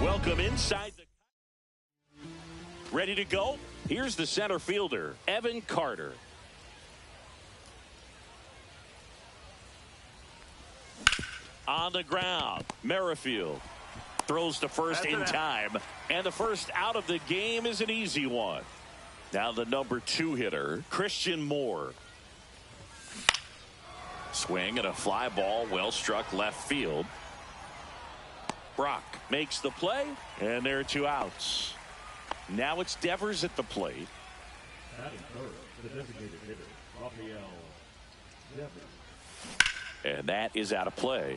Welcome inside the... Ready to go? Here's the center fielder, Evan Carter. On the ground, Merrifield throws to first in time, and the first out of the game is an easy one. Now the number 2 hitter, Christian Moore. Swing and a fly ball, well struck left field. Brock makes the play, and there are 2 outs. Now it's Devers at the plate. The designated hitter, Rafael Devers. And that is out of play.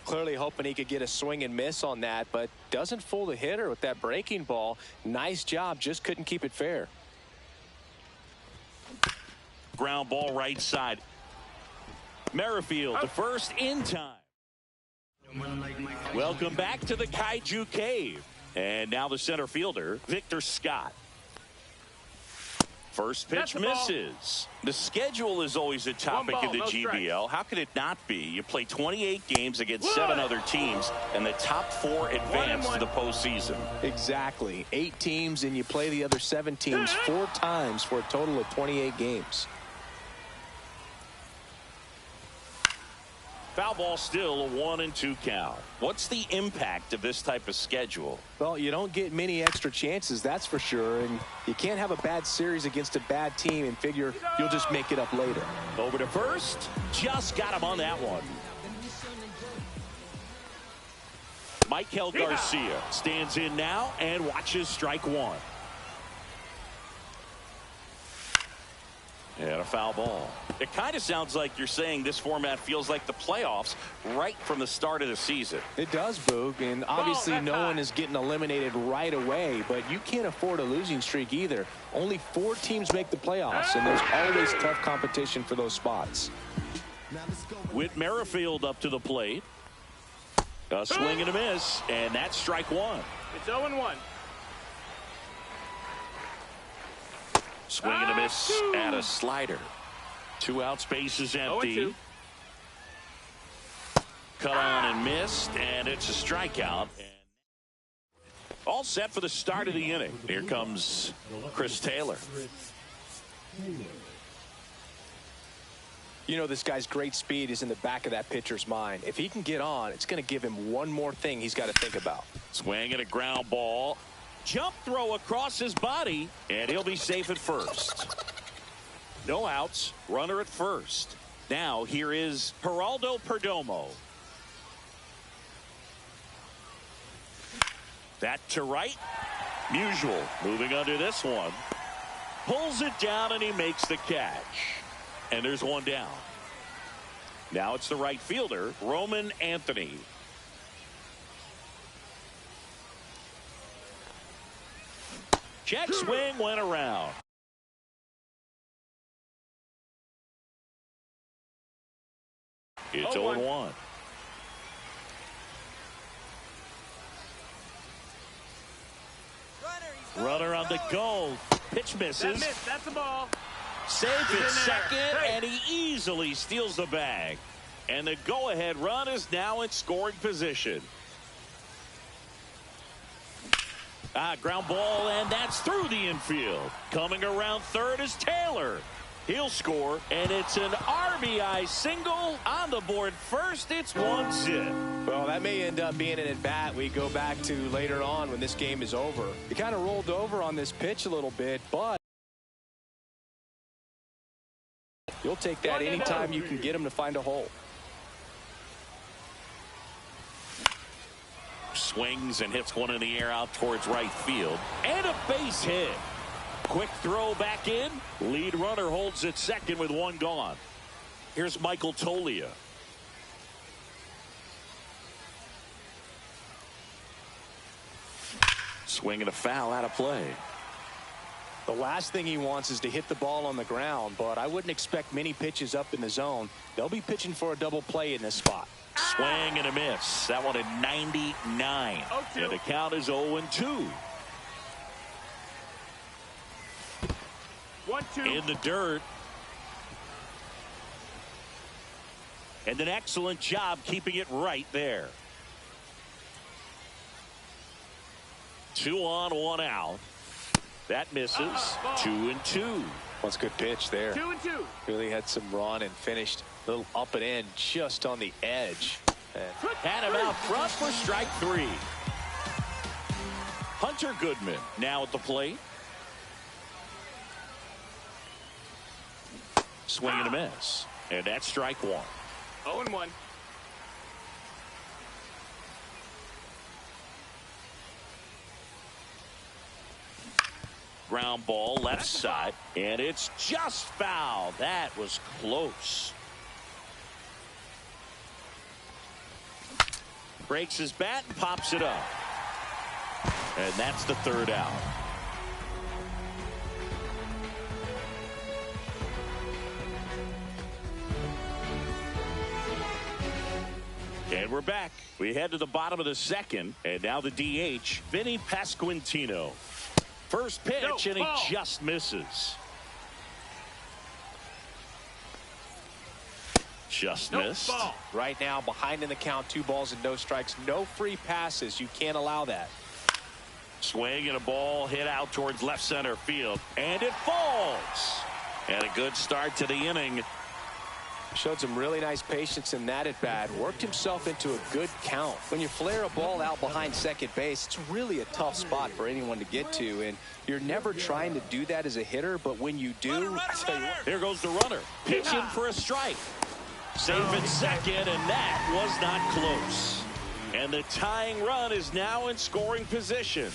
Clearly hoping he could get a swing and miss on that, but doesn't fool the hitter with that breaking ball. Nice job, just couldn't keep it fair. Ground ball right side. Merrifield to first in time. Welcome back to the Kaiju Cave. And now the center fielder, Victor Scott. First pitch misses. The schedule is always a topic in the GBL. How could it not be? You play 28 games against 7 other teams, and the top 4 advance to the postseason. Exactly. 8 teams, and you play the other 7 teams 4 times for a total of 28 games. Foul ball, still a 1-2 count. What's the impact of this type of schedule? Well, you don't get many extra chances, that's for sure. And you can't have a bad series against a bad team and figure you'll just make it up later. Over to first. Just got him on that one. Michael Garcia stands in now and watches strike 1. And a foul ball. It kind of sounds like you're saying this format feels like the playoffs right from the start of the season. It does, Boog, and obviously no one is getting eliminated right away, but you can't afford a losing streak either. Only 4 teams make the playoffs, and there's always tough competition for those spots. With Merrifield up to the plate. A swing and a miss, and that's strike 1. It's 0-1. Swing and a miss and a slider. 2 outs, base is empty. Cut on and missed, and it's a strikeout. All set for the start of the inning. Here comes Chris Taylor. You know, this guy's great speed is in the back of that pitcher's mind. If he can get on, it's going to give him one more thing he's got to think about. Swing and a ground ball. Jump throw across his body, and he'll be safe at first. No outs. Runner at first. Now here is Geraldo Perdomo. That to right. Musial moving under this one. Pulls it down and he makes the catch. And there's one down. Now it's the right fielder, Roman Anthony. Check swing went around. It's 0-1. Runner on the go. Pitch misses. That's the ball. Safe at second, and he easily steals the bag. And the go-ahead run is now in scoring position. Ground ball, and that's through the infield. Coming around third is Taylor. He'll score, and it's an RBI single on the board first. It's 1-0. Well, that may end up being an at-bat we go back to later on when this game is over. He kind of rolled over on this pitch a little bit, but you'll take that anytime you can get him to find a hole. Swings and hits one in the air out towards right field. And a base hit. Quick throw back in. Lead runner holds at second with one gone. Here's Michael Toglia. Swing and a foul out of play. The last thing he wants is to hit the ball on the ground, but I wouldn't expect many pitches up in the zone. They'll be pitching for a double play in this spot. Swing and a miss. That one at 99. And the count is 0-2. 1-2. In the dirt. And an excellent job keeping it right there. 2 on, 1 out. That misses. 2-2. That's a good pitch there. 2-2. Really had some run and finished a little up and in just on the edge. And had him out front for strike 3. Hunter Goodman now at the plate. Swing and a miss. And that's strike 1. 0-1. Ground ball left side. And it's just foul. That was close. Breaks his bat and pops it up. And that's the third out. And we're back. We head to the bottom of the second. And now the DH, Vinny Pasquantino. First pitch, and he just misses. Just missed. Ball. right now, behind in the count, 2 balls and no strikes. No free passes. You can't allow that. Swing and a ball hit out towards left center field. And it falls. And a good start to the inning. Showed some really nice patience in that at bat. Worked himself into a good count. When you flare a ball out behind second base, it's really a tough spot for anyone to get to. And you're never trying to do that as a hitter. But when you do, I tell you what. Here goes the runner. Pitching for a strike. Safe at second, and that was not close. And the tying run is now in scoring position.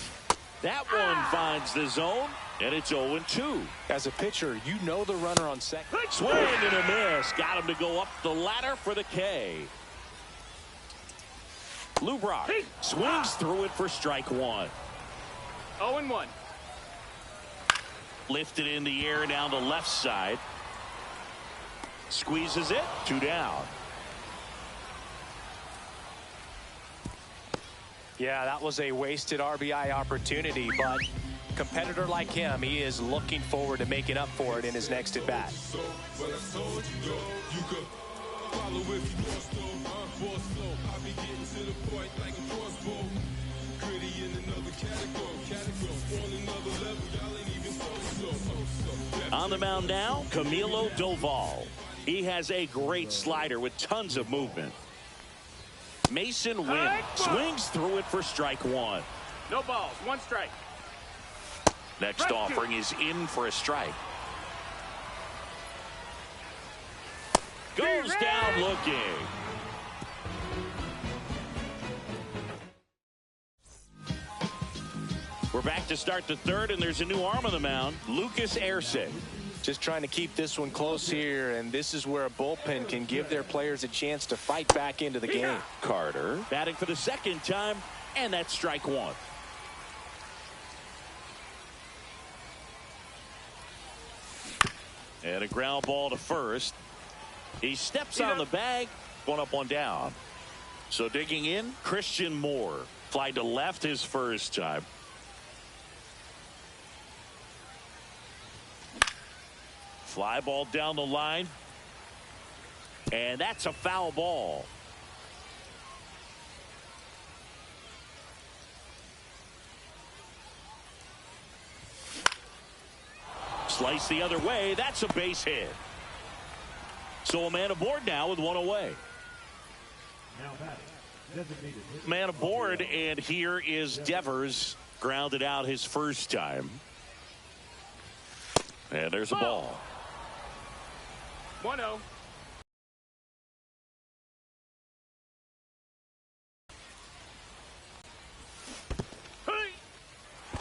That one finds the zone, and it's 0-2. As a pitcher, you know the runner on second. Swing and a miss. Got him to go up the ladder for the K. Lou Brock swings through it for strike 1. 0-1. Lifted in the air down the left side. Squeezes it. 2 down. Yeah, that was a wasted RBI opportunity, but a competitor like him, he is looking forward to making up for it in his next at bat. On the mound now, Camilo Doval. He has a great slider with tons of movement. Mason Wynn swings through it for strike one. No balls, one strike. Next offering is in for a strike. Goes down looking. We're back to start the third, and there's a new arm on the mound, Lucas Erceg. Just trying to keep this one close here, and this is where a bullpen can give their players a chance to fight back into the game. Carter batting for the second time, and that's strike one. And a ground ball to first. He steps on the bag, one up, one down. So digging in, Christian Moore. Fly to left his first time. Fly ball down the line. And that's a foul ball. Slice the other way. That's a base hit. So a man aboard now with one away. Man aboard, and here is Devers. Grounded out his first time. And there's a ball. 1-0.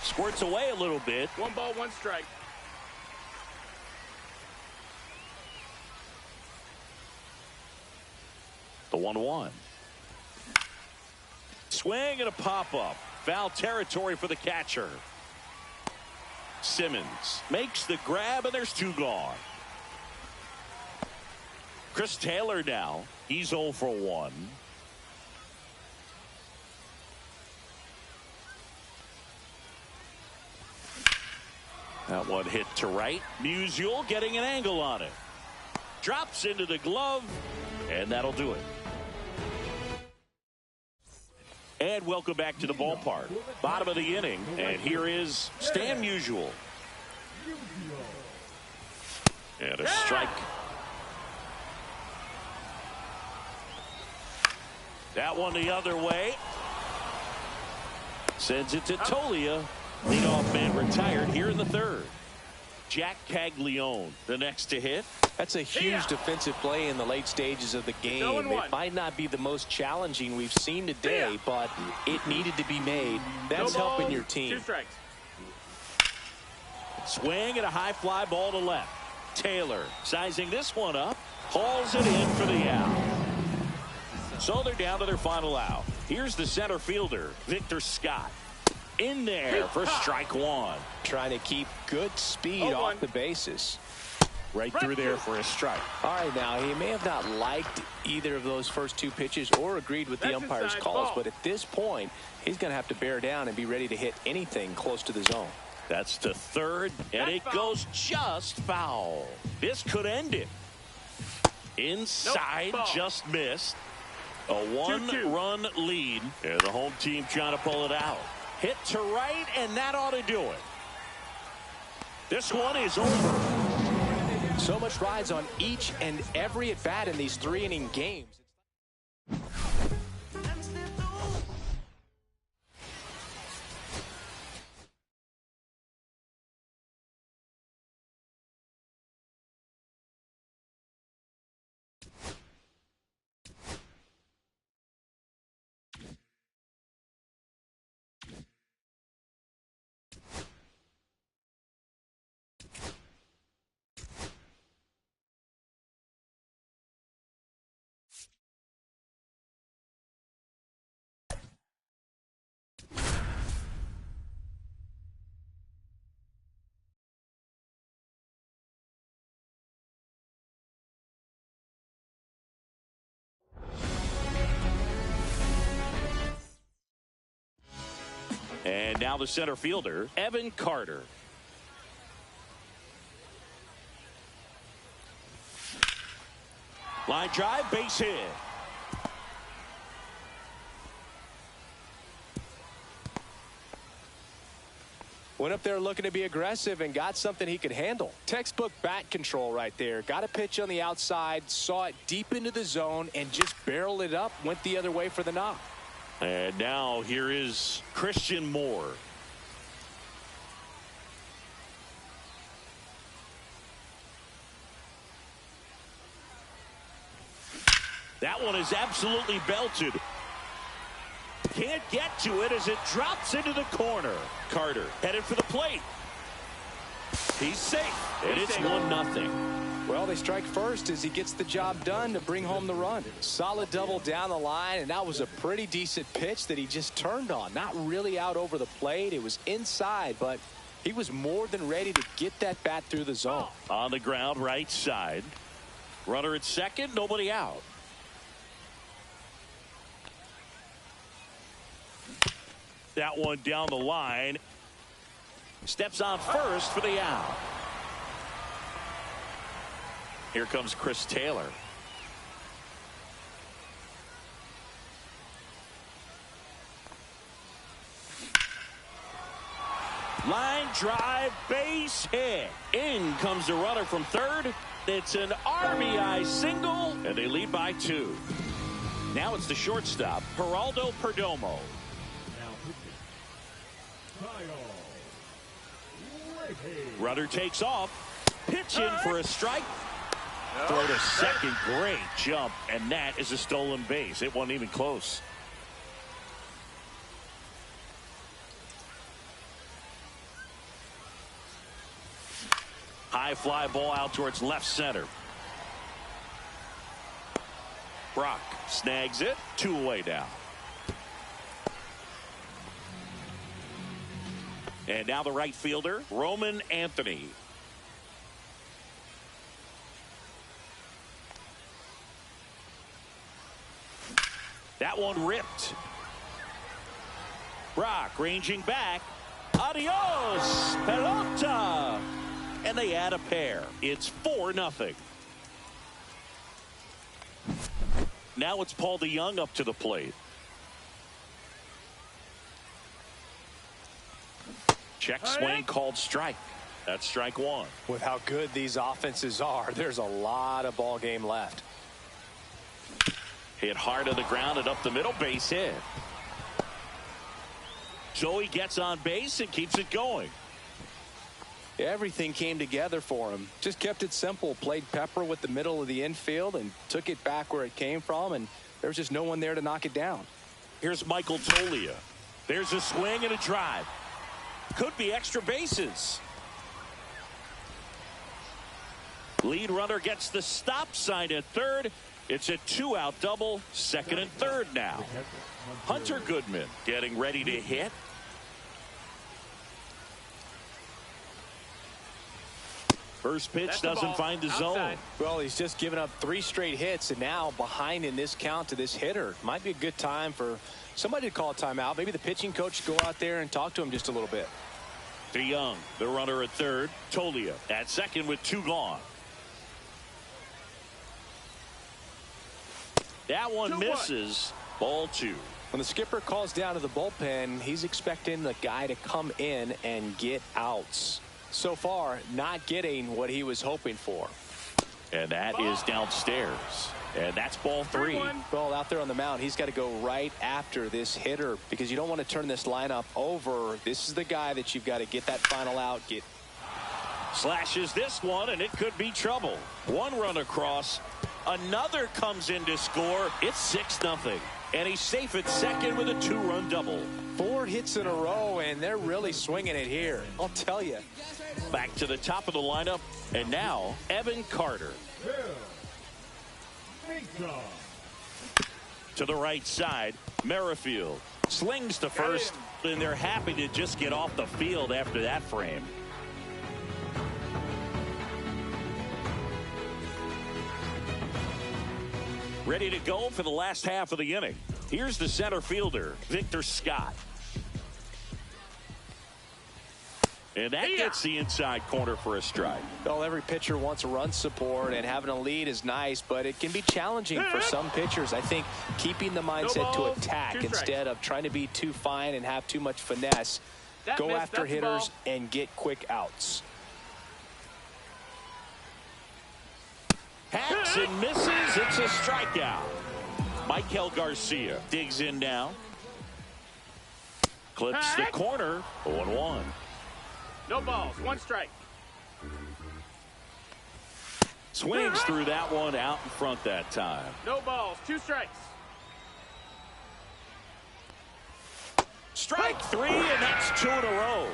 Squirts away a little bit. 1 ball, 1 strike. The 1-1. Swing and a pop-up. Foul territory for the catcher. Simmons makes the grab, and there's 2 gone. Chris Taylor now. He's 0 for 1. That one hit to right. Musial getting an angle on it. Drops into the glove, and that'll do it. And welcome back to the ballpark. Bottom of the inning, and here is Stan Musial. And a strike. That one the other way. Sends it to Tolia. Leadoff man retired here in the third. Jack Caglione, the next to hit. That's a huge defensive play in the late stages of the game. It might not be the most challenging we've seen today, but it needed to be made. That's helping your team. 2 strikes. Swing and a high fly ball to left. Taylor sizing this one up. Hauls it in for the out. So they're down to their final out. Here's the center fielder, Victor Scott. In there for strike one. Trying to keep good speed off the bases. Right through there for a strike. All right, now, he may have not liked either of those first 2 pitches or agreed with the umpire's calls, but at this point, he's going to have to bear down and be ready to hit anything close to the zone. That's to third, and it goes just foul. This could end it. Inside, just missed. A 1-run lead, and the home team trying to pull it out. Hit to right, and that ought to do it. This one is over. So much rides on each and every at-bat in these 3-inning games. And now the center fielder, Evan Carter. Line drive, base hit. Went up there looking to be aggressive and got something he could handle. Textbook bat control right there. Got a pitch on the outside, saw it deep into the zone, and just barreled it up, went the other way for the knock. And now here is Christian Moore. That one is absolutely belted. Can't get to it as it drops into the corner. Carter headed for the plate. He's safe. And it's 1-0. Well, they strike first as he gets the job done to bring home the run. Solid double down the line, and that was a pretty decent pitch that he just turned on. Not really out over the plate. It was inside, but he was more than ready to get that bat through the zone. On the ground, right side. Runner at second, nobody out. That one down the line. Steps on first for the out. Here comes Chris Taylor. Line drive, base hit. In comes the runner from third. It's an RBI single, and they lead by 2. Now it's the shortstop, Geraldo Perdomo. Runner takes off. Pitch in for a strike. Throw to second. Great jump. And that is a stolen base. It wasn't even close. High fly ball out towards left center. Brock snags it. 2 away now. And now the right fielder, Roman Anthony. That one ripped. Brock ranging back. Adios, pelota. And they add a pair. It's 4-0. Now it's Paul DeJong up to the plate. Check swing called strike. That's strike 1. With how good these offenses are, there's a lot of ball game left. Hit hard on the ground and up the middle, base hit. Joey gets on base and keeps it going. Everything came together for him. Just kept it simple. Played pepper with the middle of the infield and took it back where it came from, and there was just no one there to knock it down. Here's Michael Toglia. There's a swing and a drive. Could be extra bases. Lead runner gets the stop sign at third. It's a 2-out double, second and third now. Hunter Goodman getting ready to hit. First pitch doesn't find the zone. Well, he's just given up 3 straight hits, and now behind in this count to this hitter. Might be a good time for somebody to call a timeout. Maybe the pitching coach go out there and talk to him just a little bit. DeJong, the runner at third. Toglia at second with 2 gone. That one misses. Ball 2. When the skipper calls down to the bullpen, he's expecting the guy to come in and get outs. So far, not getting what he was hoping for. And that is downstairs. And that's ball 3. Well, out there on the mound, he's got to go right after this hitter because you don't want to turn this lineup over. This is the guy that you've got to get that final out. Slashes this one, and it could be trouble. 1 run across. Another comes in to score. It's 6-0. And he's safe at second with a 2-run double. 4 hits in a row, and they're really swinging it here. I'll tell you. Back to the top of the lineup, and now Evan Carter. To the right side, Merrifield slings to first, and they're happy to just get off the field after that frame. Ready to go for the last half of the inning. Here's the center fielder, Victor Scott. And that gets the inside corner for a strike. Well, every pitcher wants run support, and having a lead is nice, but it can be challenging for some pitchers. I think keeping the mindset to attack instead of trying to be too fine and have too much finesse. Go after hitters and get quick outs. Hacks and misses. It's a strikeout. Michael Garcia digs in now. Clips the corner. 0-1. No balls. 1 strike. Swings through that one out in front that time. No balls. 2 strikes. Strike 3, and that's 2 in a row.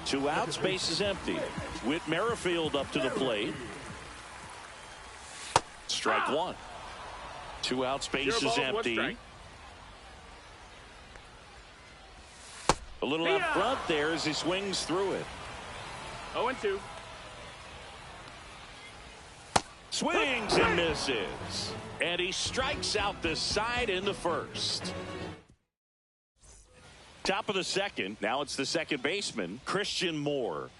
2 outs, base is empty. Whit Merrifield up to the plate. Strike 1. 2 outs, base is empty. A little out front there as he swings through it. 0-2. Swings and misses. And he strikes out the side in the first. Top of the second. Now it's the second baseman, Christian Moore.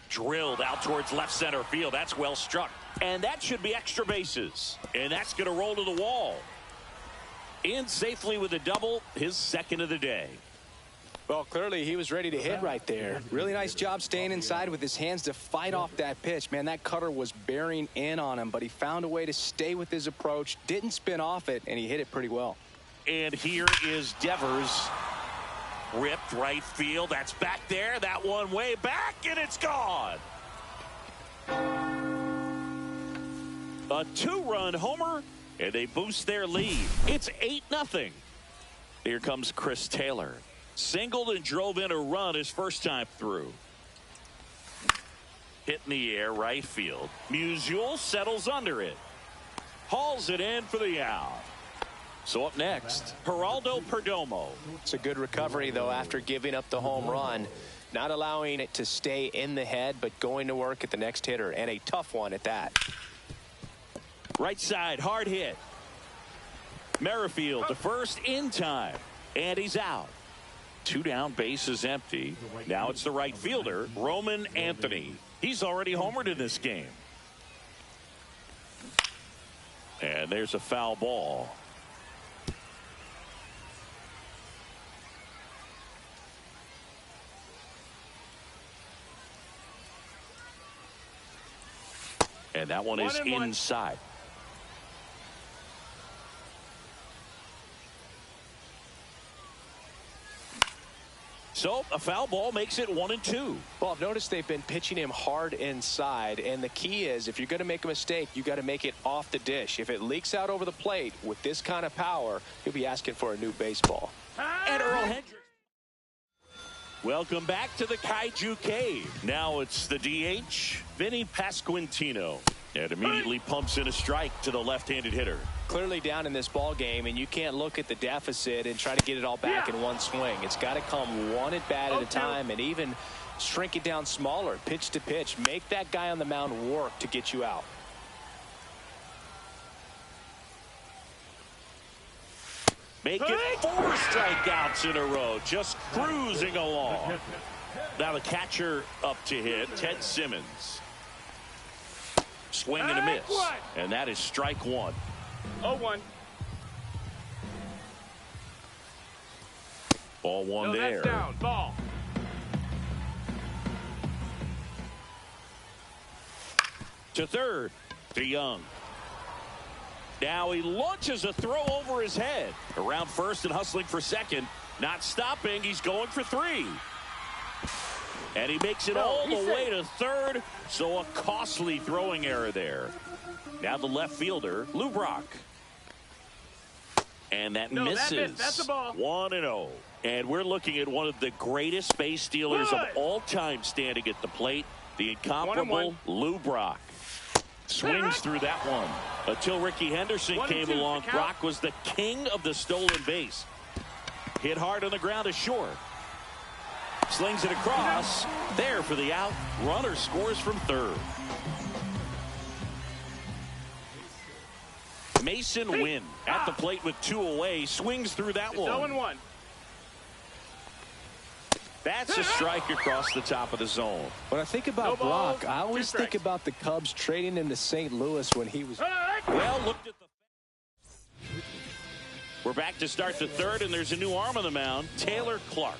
Drilled out towards left center field. That's well struck. And that should be extra bases. And that's going to roll to the wall. In safely with a double, his second of the day. Well, clearly he was ready to hit right there. Really nice job staying inside with his hands to fight off that pitch. Man, that cutter was bearing in on him, but he found a way to stay with his approach, didn't spin off it, and he hit it pretty well. And here is Devers. Ripped right field. That's back there. That one way back, and it's gone. A 2-run homer, and they boost their lead. It's 8-0. Here comes Chris Taylor. Singled and drove in a run his first time through. Hit in the air, right field. Musial settles under it. Hauls it in for the out. So up next, Geraldo Perdomo. It's a good recovery, though, after giving up the home run. Not allowing it to stay in the head, but going to work at the next hitter, and a tough one at that. Right side, hard hit. Merrifield to first in time, and he's out. 2 down, base is empty. Now it's the right fielder, Roman Anthony. He's already homered in this game. And there's a foul ball. And that one is inside. So a foul ball makes it 1-2. Well, I've noticed they've been pitching him hard inside, and the key is if you're going to make a mistake, you got to make it off the dish. If it leaks out over the plate with this kind of power, you'll be asking for a new baseball. And Earl Hendricks. Welcome back to the Kaiju Cave. Now it's the DH, Vinny Pasquantino. And immediately pumps in a strike to the left-handed hitter. Clearly down in this ball game, and you can't look at the deficit and try to get it all back in one swing. It's got to come one at bat at a time, and even shrink it down smaller, pitch to pitch. Make that guy on the mound work to get you out. Make it 4 strikeouts in a row, just cruising along. Now the catcher up to hit, Ted Simmons. Swing and a miss, and that is strike 1. 0-1. Ball 1 there. That's down. Ball. To third, to Young. Now he launches a throw over his head. Around first and hustling for second. Not stopping. He's going for 3. And he makes it all the way to third. So a costly throwing error there. Now the left fielder, Lou Brock. And that misses. That's a ball. 1-0. And we're looking at one of the greatest base stealers of all time standing at the plate. The incomparable Lou Brock. Swings through that one. Until Ricky Henderson came along, Brock was the king of the stolen base. Hit hard on the ground to short. Slings it across. There for the out. Runner scores from third. Mason Wynn at the plate with 2 away, swings through that It's one. 0-1. That's a strike across the top of the zone. When I think about No balls, Brock, I always 2 think strikes. about the Cubs trading him to St. Louis when he was... Well, looked at the... We're back to start the third, and there's a new arm on the mound, Taylor Clark.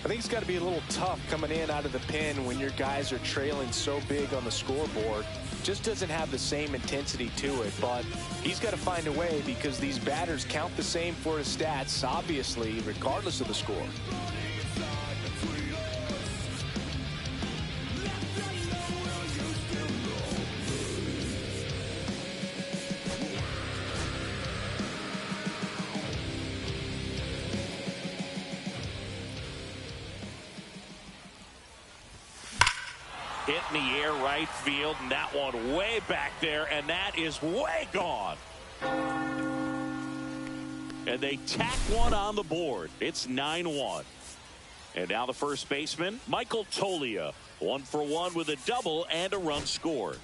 I think it's got to be a little tough coming in out of the pen when your guys are trailing so big on the scoreboard. Just doesn't have the same intensity to it, but he's got to find a way because these batters count the same for his stats, obviously, regardless of the score. Hit in the air right field, and that one way back there, and that is way gone. And they tack one on the board. It's 9-1. And now the first baseman, Michael Toglia, 1 for 1 with a double and a run scored.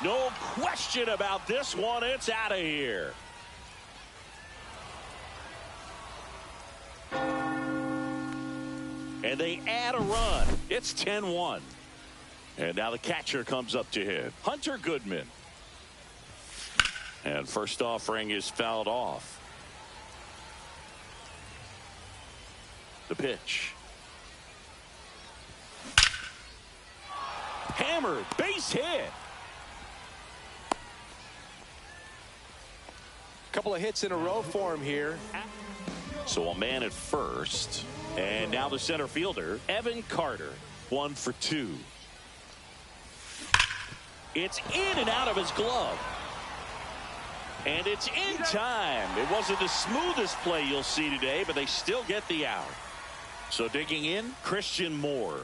No question about this one. It's out of here. And they add a run. It's 10-1. And now the catcher comes up to hit. Hunter Goodman. And first offering is fouled off. The pitch. Hammered. Base hit. Couple of hits in a row for him here. So a man at first. And now the center fielder, Evan Carter, 1 for 2. It's in and out of his glove. And it's in time. It wasn't the smoothest play you'll see today, but they still get the out. So digging in, Christian Moore.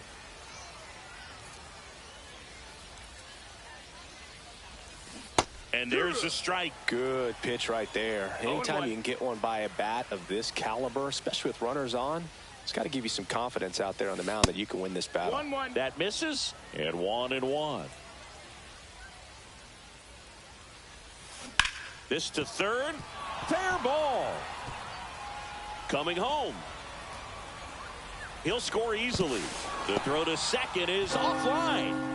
And there's a strike. Good pitch right there. Anytime you can get one by a bat of this caliber, especially with runners on, it's got to give you some confidence out there on the mound that you can win this battle. 1-1. That misses, and 1-1. This to third. Fair ball. Coming home. He'll score easily. The throw to second is offline.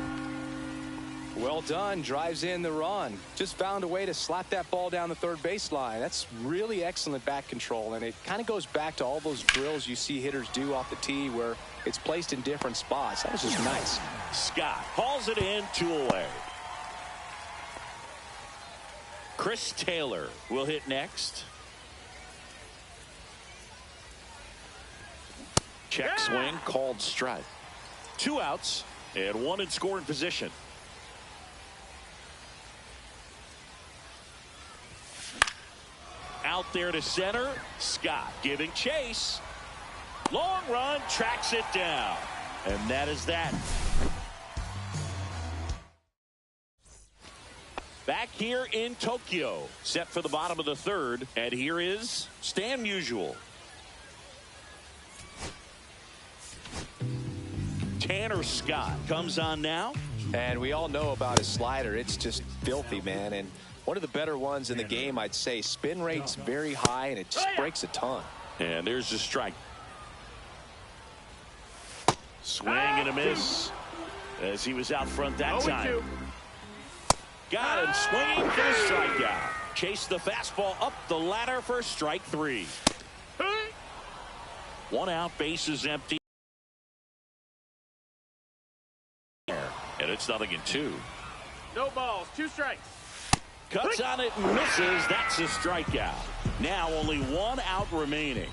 Well done. Drives in the run. Just found a way to slap that ball down the third baseline. That's really excellent bat control, and it kind of goes back to all those drills you see hitters do off the tee where it's placed in different spots. That was just nice. Scott hauls it in, 2 away. Chris Taylor will hit next. Check swing, called strike. 2 outs and 1 in scoring position. Out there to center. Scott giving chase. Long run, tracks it down. And that is that. Back here in Tokyo. Set for the bottom of the third. And here is Stan Musial. Tanner Scott comes on now. And we all know about his slider. It's just filthy, man. And one of the better ones in the game, I'd say. Spin rate's very high, and it just breaks a ton. And there's the strike. Swing and a miss as he was out front that time. Got him swinging for the strikeout. Chased the fastball up the ladder for strike 3. 1 out, bases empty. And it's 0-2. No balls, 2 strikes. Cuts on it and misses. That's a strikeout. Now only 1 out remaining.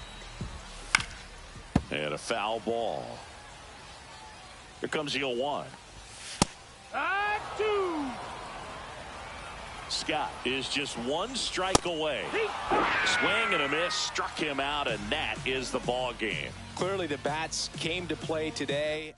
And a foul ball. Here comes the 0-1. 2. Scott is just 1 strike away. Swing and a miss, struck him out, and that is the ball game. Clearly the bats came to play today.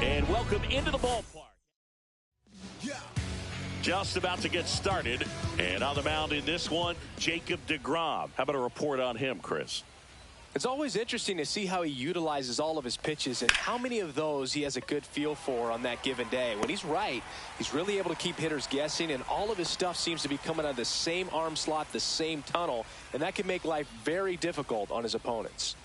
And welcome into the ballpark. Just about to get started. And on the mound in this one, Jacob deGrom. How about a report on him, Chris? It's always interesting to see how he utilizes all of his pitches and how many of those he has a good feel for on that given day. When he's right, he's really able to keep hitters guessing, and all of his stuff seems to be coming out of the same arm slot, the same tunnel, and that can make life very difficult on his opponents.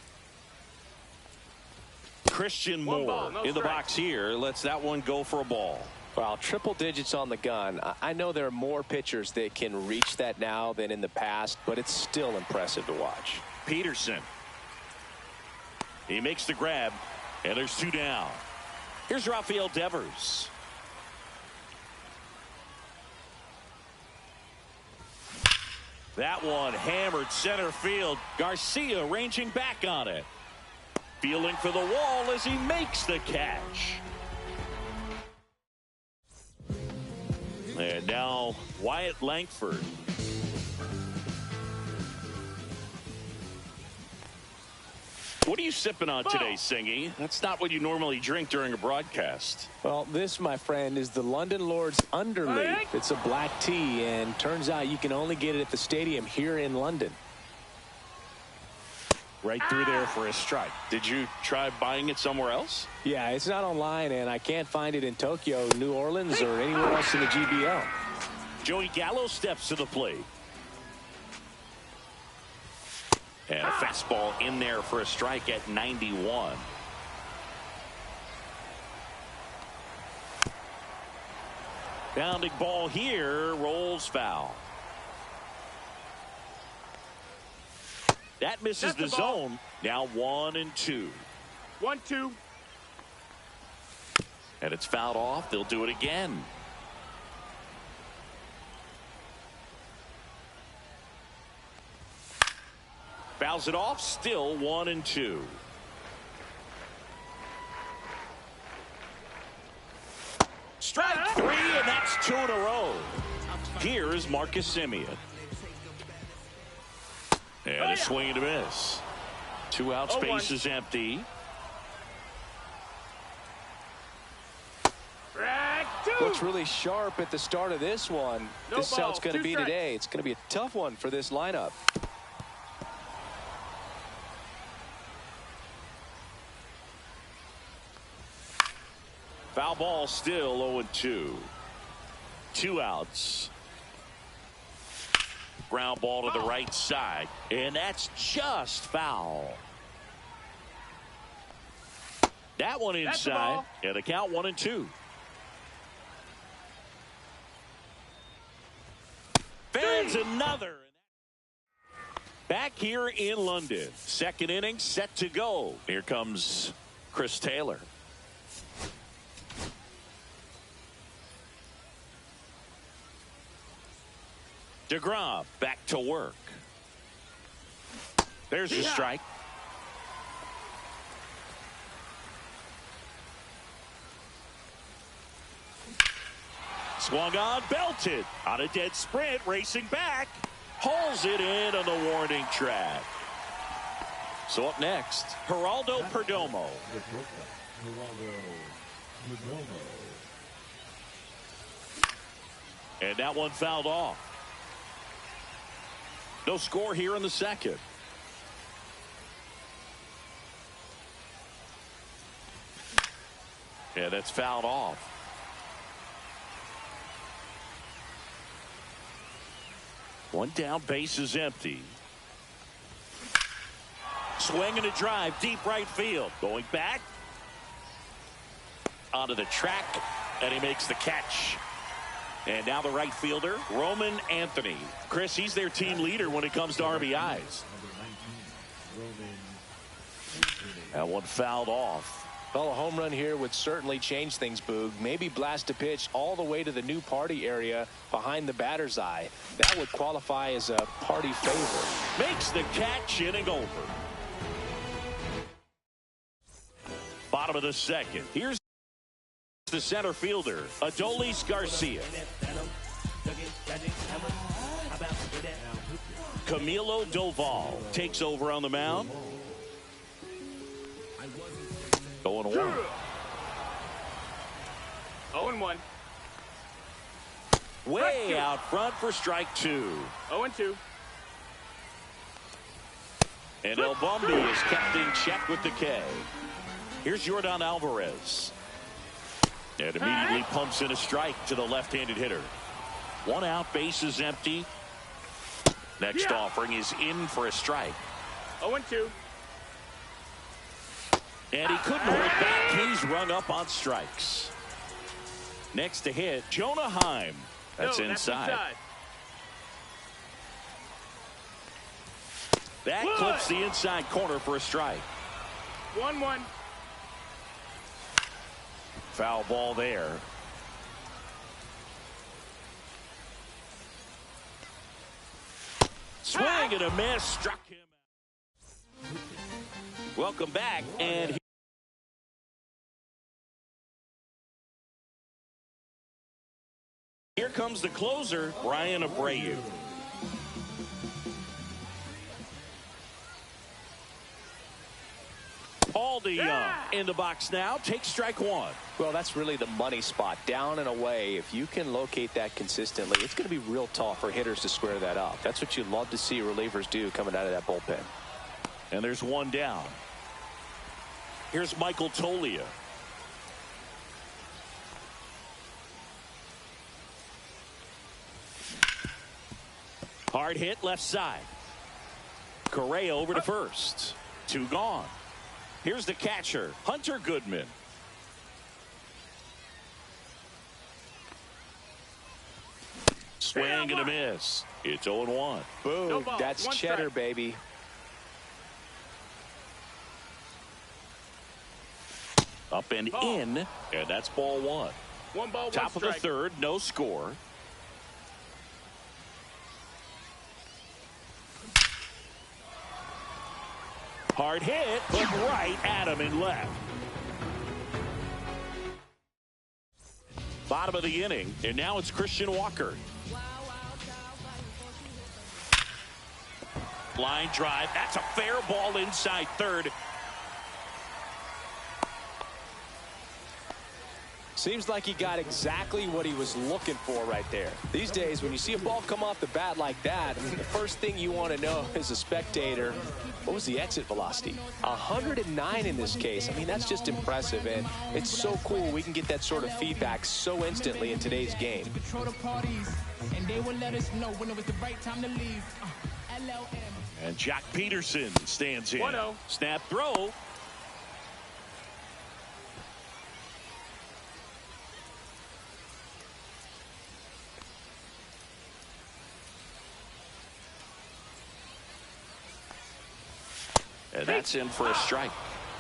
Christian Moore in the box here lets that one go for a ball. Well, triple digits on the gun. I know there are more pitchers that can reach that now than in the past, but it's still impressive to watch. Peterson. He makes the grab, and there's two down. Here's Rafael Devers. That one hammered center field. Garcia ranging back on it. Feeling for the wall as he makes the catch. And now Wyatt Langford. What are you sipping on today, Singy? That's not what you normally drink during a broadcast. Well, this, my friend, is the London Lords Underleaf. It's a black tea, and turns out you can only get it at the stadium here in London. Right through there for a strike. Did you try buying it somewhere else? Yeah, it's not online, and I can't find it in Tokyo, New Orleans, or anywhere else in the GBL. Joey Gallo steps to the plate. And a fastball in there for a strike at 91. Bounding ball here, rolls foul. That misses the zone. Now 1-2. 1-2. And it's fouled off. They'll do it again. Fouls it off. Still 1-2. Strike three, and that's two in a row. Here's Marcus Semien. And a swing and a miss. 2 outs, base is empty. Looks really sharp at the start of this one. This is how it's going to be today. It's going to be a tough one for this lineup. Foul ball, still 0-2. 2 outs. Ground ball to the right side, and that's just foul. That one inside, and the count 1-2. Fans another. Back here in London, second inning set to go. Here comes Chris Taylor. deGrom back to work. There's the strike. Swung on, belted on a dead sprint, racing back, hauls it in on the warning track. So up next, Geraldo Perdomo. And that one fouled off. No score here in the second. Yeah, that's fouled off. One down, base is empty. Swing and a drive, deep right field. Going back. Onto the track, and he makes the catch. And now the right fielder, Roman Anthony. Chris, he's their team leader when it comes to RBIs. That one fouled off. Well, a home run here would certainly change things, Boog. Maybe blast a pitch all the way to the new party area behind the batter's eye. That would qualify as a party favor. Makes the catch, inning over. Bottom of the second. Here's the center fielder, Adolis Garcia. Camilo Doval takes over on the mound. 0-1. 0-1. Way out front for strike 2. 0-2. And El Bombi is kept in check with the K. Here's Jordan Alvarez. And immediately pumps in a strike to the left-handed hitter. 1 out, base is empty. Next offering is in for a strike. 0-2. And he couldn't hold back. He's rung up on strikes. Next to hit, Jonah Heim. That's inside. That clips the inside corner for a strike. 1-1. Foul ball there. Swing and a miss. Struck him. Welcome back. And here comes the closer, Bryan Abreu. Paul DeJong in the box now. Takes strike 1. Well, that's really the money spot. Down and away. If you can locate that consistently, it's going to be real tough for hitters to square that up. That's what you love to see relievers do coming out of that bullpen. And there's one down. Here's Michael Toglia. Hard hit left side. Correa over to first. 2 gone. Here's the catcher, Hunter Goodman. Swing and a miss. It's 0-1. Boom. No ball, That's cheddar, strike. baby. Up and in, and that's ball 1. 1 ball, 1 Top of the strike. third, no score. Hard hit, put right at him and left. Bottom of the inning, and now it's Christian Walker. Line drive, that's a fair ball inside third. Seems like he got exactly what he was looking for right there. These days, when you see a ball come off the bat like that, the first thing you want to know as a spectator, what was the exit velocity? 109 in this case. I mean, that's just impressive, and it's so cool we can get that sort of feedback so instantly in today's game. And Jack Peterson stands in. 1-0. Snap throw. And that's in for a strike.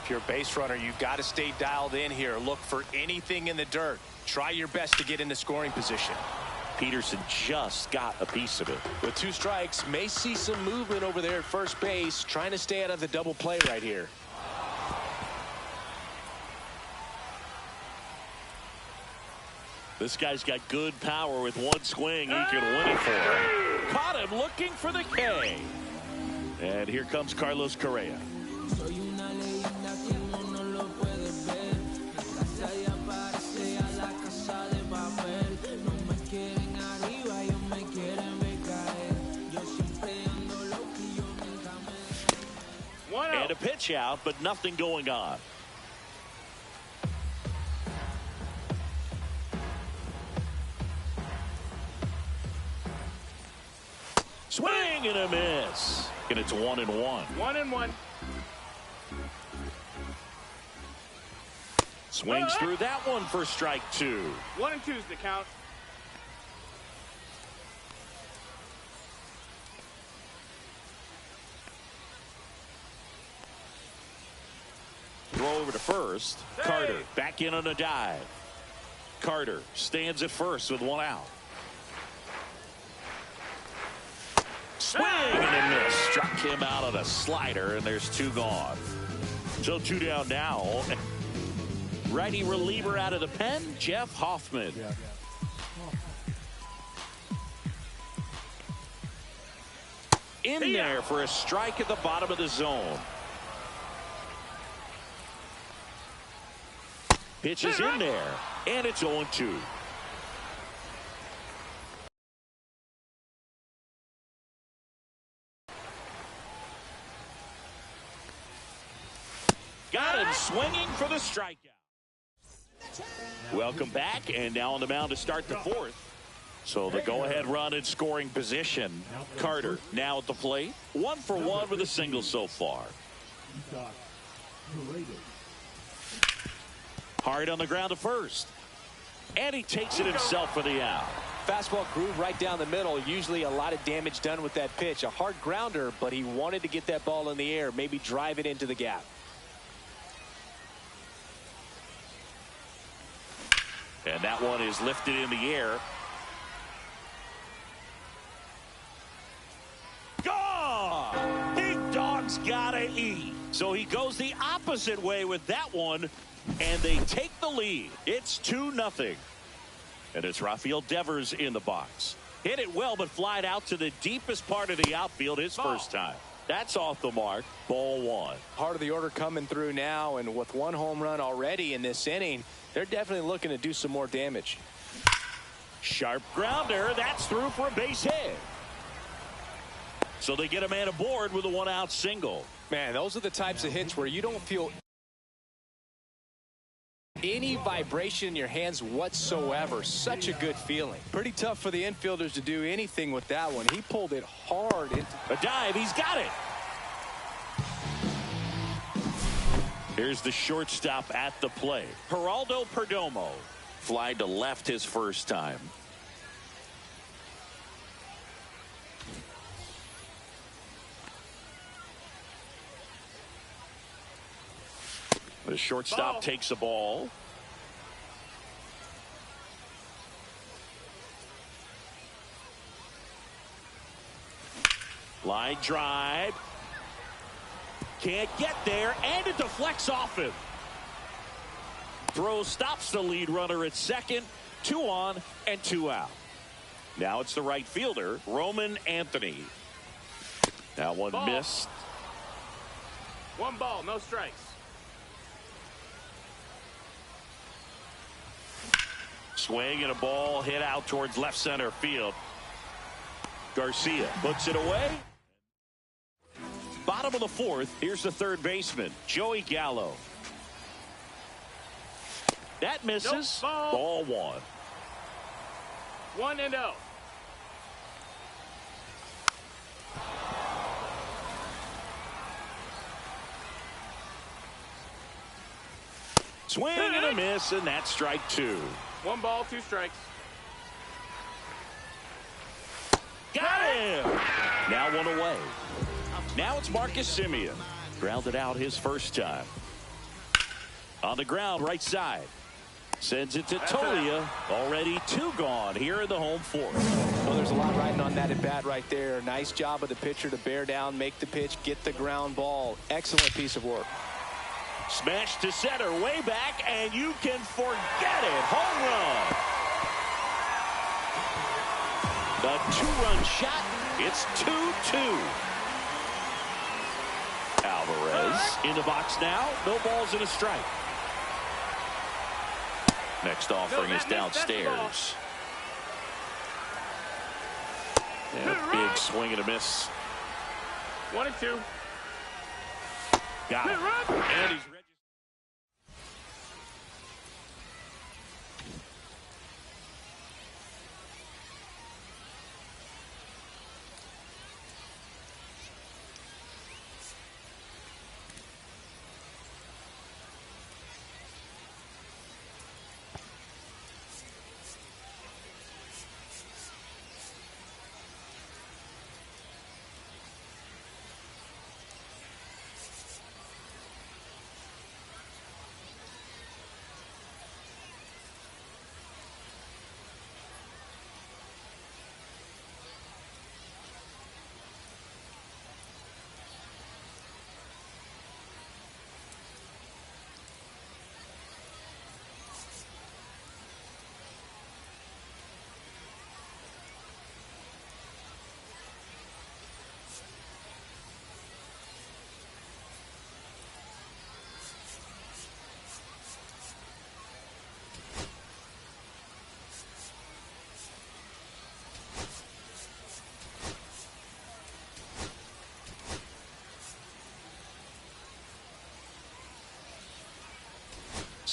If you're a base runner, you've got to stay dialed in here. Look for anything in the dirt. Try your best to get into scoring position. Peterson just got a piece of it. With 2 strikes, may see some movement over there at first base, trying to stay out of the double play right here. This guy's got good power with 1 swing. He can win it for him. Caught him looking for the K. And here comes Carlos Correa. And a pitch out, but nothing going on. Swing and a miss. And it's 1-1. 1-1. Swings through that one for strike 2. 1-2 is the count. throw over to first. Carter back in on a dive. Carter stands at first with one out. Swing and a miss. Struck him out on a slider, and there's two gone. So two down now. Righty reliever out of the pen, Jeff Hoffman. In there for a strike at the bottom of the zone. Pitch is in there, and it's 0-2. Got him swinging for the strikeout. Welcome back, and now on the mound to start the fourth. So the go-ahead run in scoring position. Carter now at the plate. 1 for 1 with a single so far. Hard on the ground to first. And he takes it himself for the out. Fastball groove right down the middle. Usually a lot of damage done with that pitch. A hard grounder, but he wanted to get that ball in the air, maybe drive it into the gap. And that one is lifted in the air. Gone! Big dog's gotta eat. So he goes the opposite way with that one, and they take the lead. It's 2-0. And it's Rafael Devers in the box. Hit it well, but flied out to the deepest part of the outfield his first time. That's off the mark. Ball 1. Part of the order coming through now, and with 1 home run already in this inning, they're definitely looking to do some more damage. Sharp grounder. That's through for a base hit. So they get a man aboard with a 1-out single. Man, those are the types of hits where you don't feel any vibration in your hands whatsoever. Such a good feeling. Pretty tough for the infielders to do anything with that one. He pulled it hard into a dive. He's got it. Here's the shortstop at the plate. Geraldo Perdomo. Flied to left his first time. The shortstop takes the ball. Line drive. Can't get there, and it deflects off him. Throw stops the lead runner at second. 2 on and 2 out. Now it's the right fielder, Roman Anthony. That one missed. 1 ball, no strikes. Swing and a ball hit out towards left center field. Garcia puts it away. Bottom of the fourth. Here's the third baseman, Joey Gallo. That misses. Nope, ball 1. 1-0. Swing and a miss, and that's strike 2. 1 ball, 2 strikes. Got him! Now 1 away. Now it's Marcus Semien. Grounded out his first time. On the ground, right side. Sends it to Tolia. Already 2 gone here in the home fourth. Well, there's a lot riding on that at bat right there. Nice job of the pitcher to bear down, make the pitch, get the ground ball. Excellent piece of work. Smash to center, way back, and you can forget it. Home run. The 2-run shot. It's 2-2. Alvarez in the box now. No balls and a strike. Next offering is downstairs. And a big swing and a miss. 1-2. Got him. And he's ready.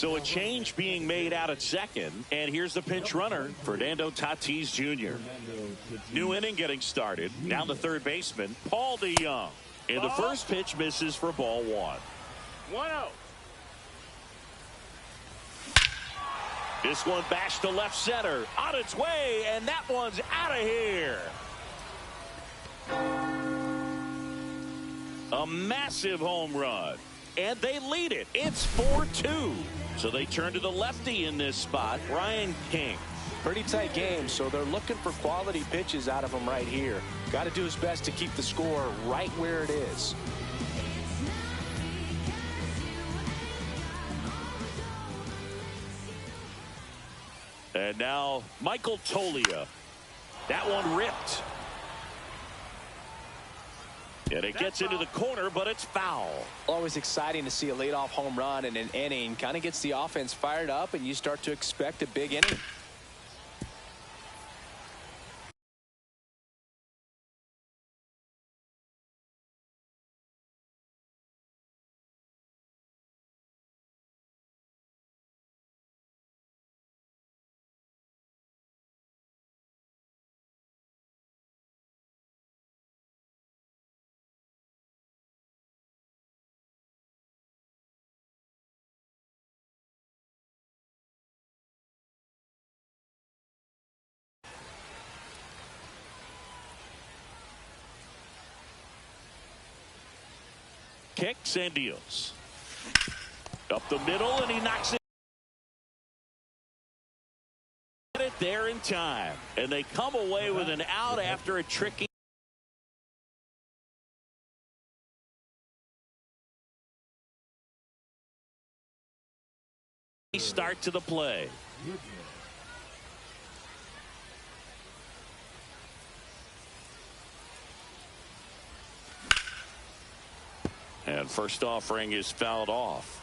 So a change being made out at second. And here's the pinch runner, Fernando Tatis Jr. New inning getting started. Now the third baseman, Paul DeJong. And the first pitch misses for ball one. 1-0. This one bashed to left center. On its way, and that one's out of here. A massive home run. And they lead it. It's 4-2. So they turn to the lefty in this spot, Ryan King. Pretty tight game, so they're looking for quality pitches out of him right here. Got to do his best to keep the score right where it is. And now Michael Toglia. That one ripped. And it gets into the corner, but it's foul. Always exciting to see a leadoff home run in an inning. Kind of gets the offense fired up, and you start to expect a big inning. Kicks and deals. Up the middle, and he knocks it there in time. And they come away with an out after a tricky start to the play. And first offering is fouled off.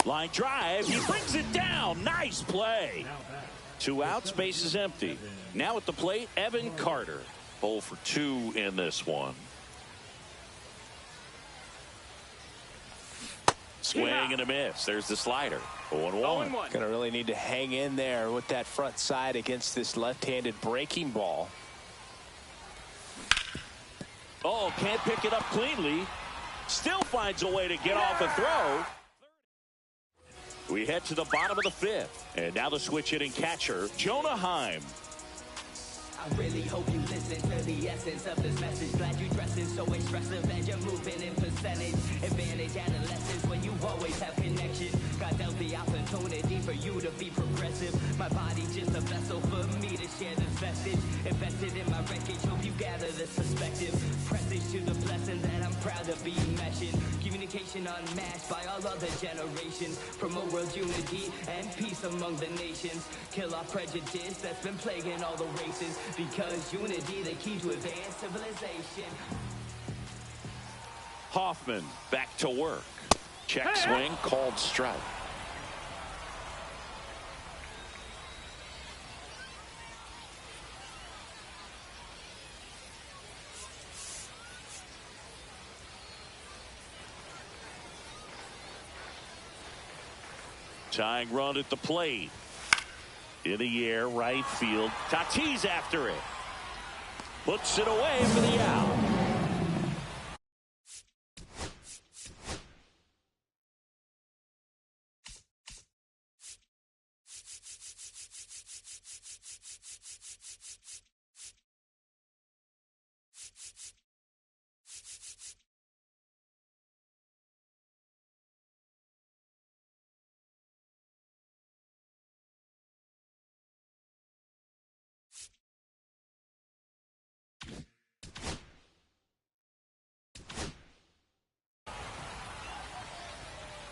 Line drive. He brings it down. Nice play. 2 outs. Base is empty. Now at the plate, Evan Carter. 0 for 2 in this one. Swing and a miss. There's the slider. 0-1. Going to really need to hang in there with that front side against this left-handed breaking ball. Oh, can't pick it up cleanly. Still finds a way to get off a throw. We head to the bottom of the 5th. And now the switch hitting catcher, Jonah Heim. I really hope you listen to the essence of this message. Glad you dressing so expressive and you're moving in percentage. Advantage adolescence when you always have connection. God dealt the opportunity for you to be progressive. My body's just a vessel for me to share this message. Invested in my wreckage, hope you gather this perspective. Presage to the blessing that I'm proud to be mentioned. Communication unmatched by all other generations. Promote world unity and peace among the nations. Kill off prejudice that's been plaguing all the races. Because unity, the key to advanced civilization. Hoffman back to work. Check swing, called strike. Tying run at the plate. In the air, right field. Tatis after it. Puts it away for the out.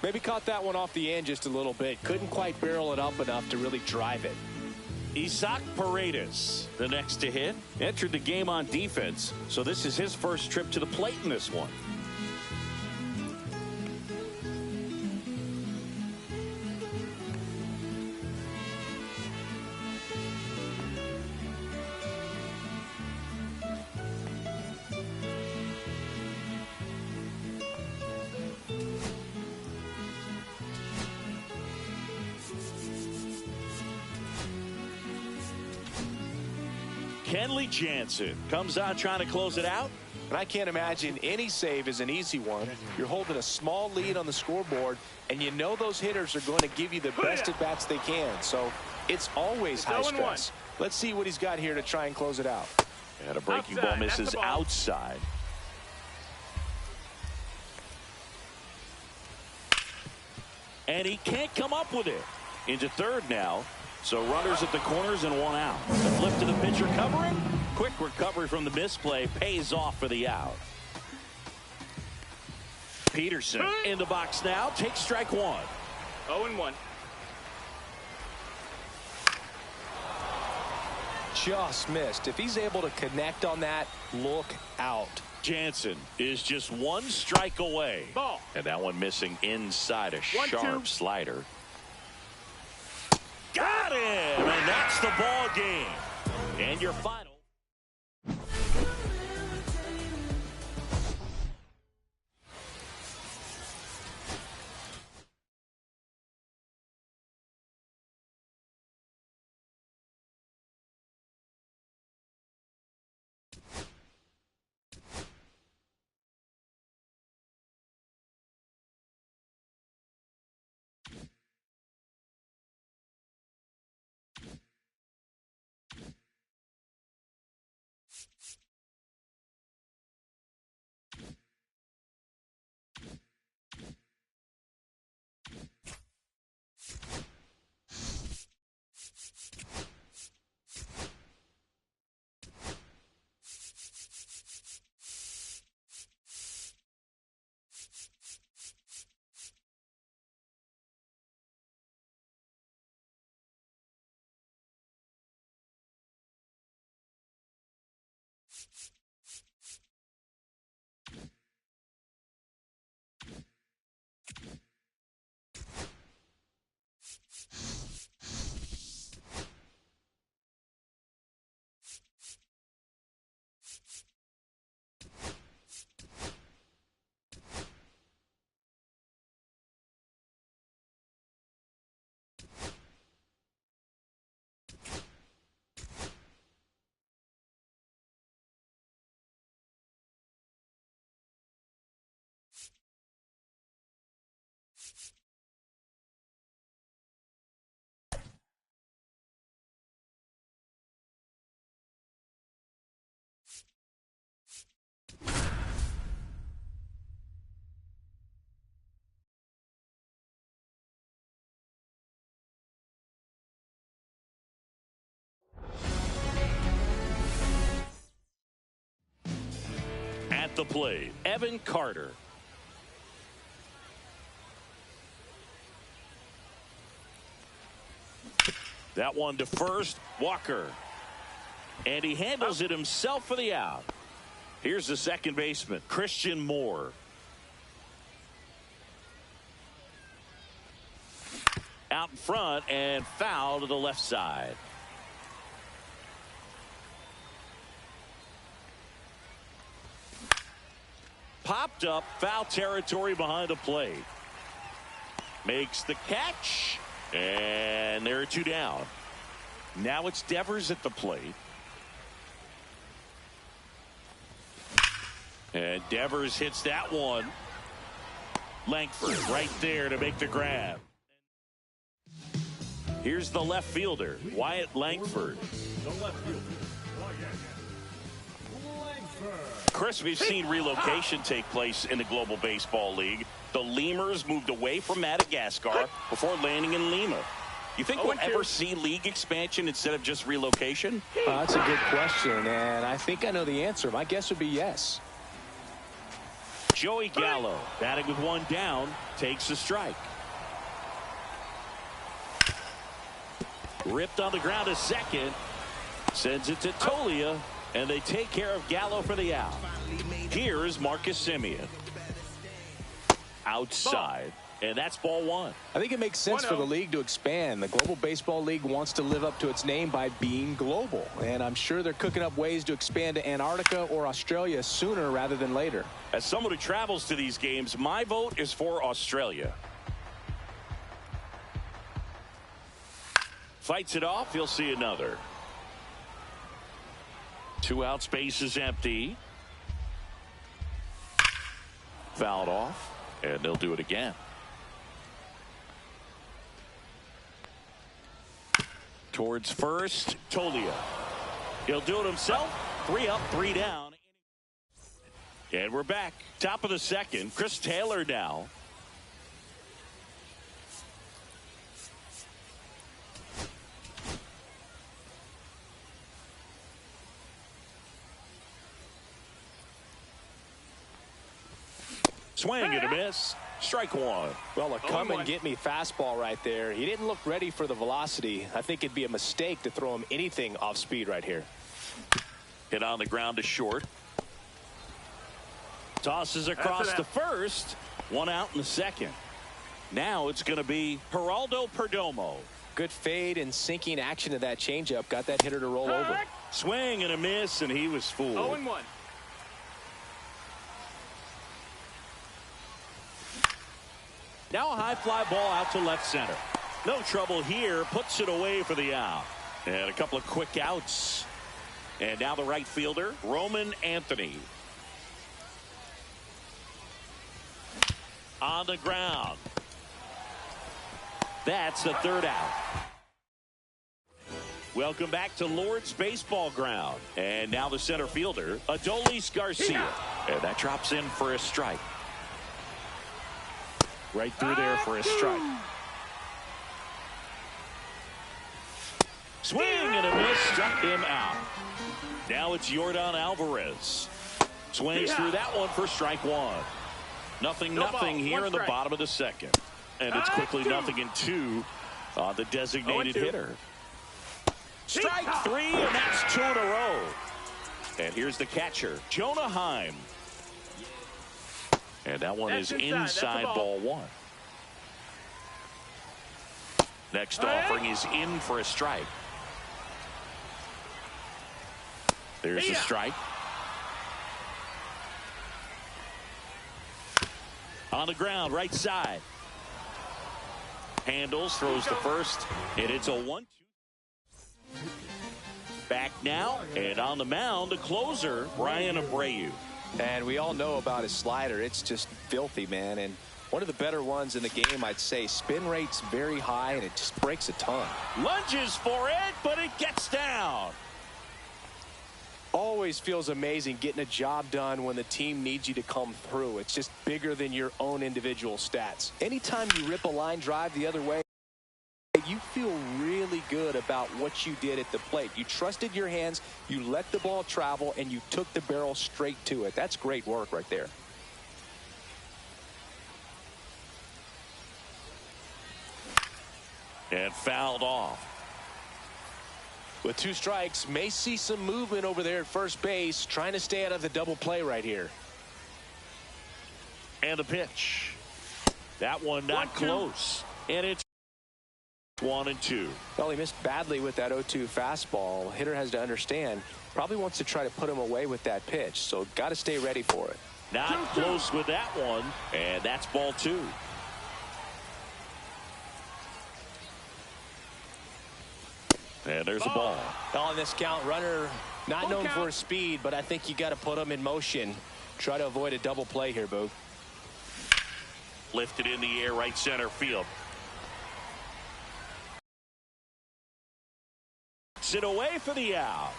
Maybe caught that one off the end just a little bit. Couldn't quite barrel it up enough to really drive it. Isaac Paredes, the next to hit, entered the game on defense, so this is his first trip to the plate in this one. Kenley Jansen comes out trying to close it out. And I can't imagine any save is an easy one. You're holding a small lead on the scoreboard, and you know those hitters are going to give you the best at-bats they can. So it's always high stress. Let's see what he's got here to try and close it out. And a breaking ball misses outside. And he can't come up with it. Into third now. So runners at the corners and one out. The flip to the pitcher covering. Quick recovery from the misplay pays off for the out. Peterson in the box now. Takes strike one. 0-1. Just missed. If he's able to connect on that, look out. Jansen is just one strike away. Ball. And that one missing inside a sharp slider. Got him! And that's the ball game. And your final. At the plate, Evan Carter. That one to first, Walker. And he handles it himself for the out. Here's the second baseman, Christian Moore. Out in front and foul to the left side. Popped up, foul territory behind the plate. Makes the catch. And there are two down. Now it's Devers at the plate. And Devers hits that one. Langford right there to make the grab. Here's the left fielder, Wyatt Langford. Chris, we've seen relocation take place in the Global Baseball League. The Lemurs moved away from Madagascar before landing in Lima. You think we'll ever see league expansion instead of just relocation? That's a good question, and I think I know the answer. My guess would be yes. Joey Gallo, batting with one down, takes a strike. Ripped on the ground to second. Sends it to Tolia, and they take care of Gallo for the out. Here's Marcus Semien. Outside. And that's ball one. I think it makes sense for the league to expand. The Global Baseball League wants to live up to its name by being global. And I'm sure they're cooking up ways to expand to Antarctica or Australia sooner rather than later. As someone who travels to these games, my vote is for Australia. Fights it off. He'll see another. Two out, space is empty. Fouled off, and they'll do it again. Towards first, Tolia. He'll do it himself. 3 up, 3 down. And we're back. Top of the second. Chris Taylor now. Swing and a miss. Strike one. Well, a come and get me fastball right there. He didn't look ready for the velocity. I think it'd be a mistake to throw him anything off speed right here. Hit on the ground to short. Tosses across the first. 1 out in the second. Now it's going to be Geraldo Perdomo. Good fade and sinking action to that changeup. Got that hitter to roll over. Swing and a miss, and he was fooled. 0-1. Now a high fly ball out to left center. No trouble here. Puts it away for the out. And a couple of quick outs. And now the right fielder, Roman Anthony. On the ground. That's the third out. Welcome back to Lord's Baseball Ground. And now the center fielder, Adolis Garcia. And that drops in for a strike. Right through there for a strike. Swing and a miss. Struck him out. Now it's Yordan Alvarez. Swings through that one for strike one. Nothing here in the bottom of the second. And it's quickly 0-2 on the designated hitter. Strike 3, and that's 2 in a row. And here's the catcher, Jonah Heim. And that one is inside ball one. Next offering is in for a strike. There's the strike. On the ground, right side. Handles, throws to first, and it's a 1-2. Back now, and on the mound, the closer, Ryan Abreu. And we all know about his slider. It's just filthy, man. And one of the better ones in the game, I'd say. Spin rate's very high, and it just breaks a ton. Lunges for it, but it gets down. Always feels amazing getting a job done when the team needs you to come through. It's just bigger than your own individual stats. Anytime you rip a line drive the other way, you feel really good about what you did at the plate. You trusted your hands, you let the ball travel, and you took the barrel straight to it. That's great work right there. And fouled off. With 2 strikes, may see some movement over there at first base, trying to stay out of the double play right here. And the pitch. That one not close. And it's 1-2. Well, he missed badly with that 0-2 fastball. Hitter has to understand, probably wants to try to put him away with that pitch, so got to stay ready for it. Not close with that one, and that's ball 2. And there's a ball. On this count, runner not known for his speed, but I think you got to put him in motion. Try to avoid a double play here, Boog. Lifted in the air, right center field. Sit away for the out.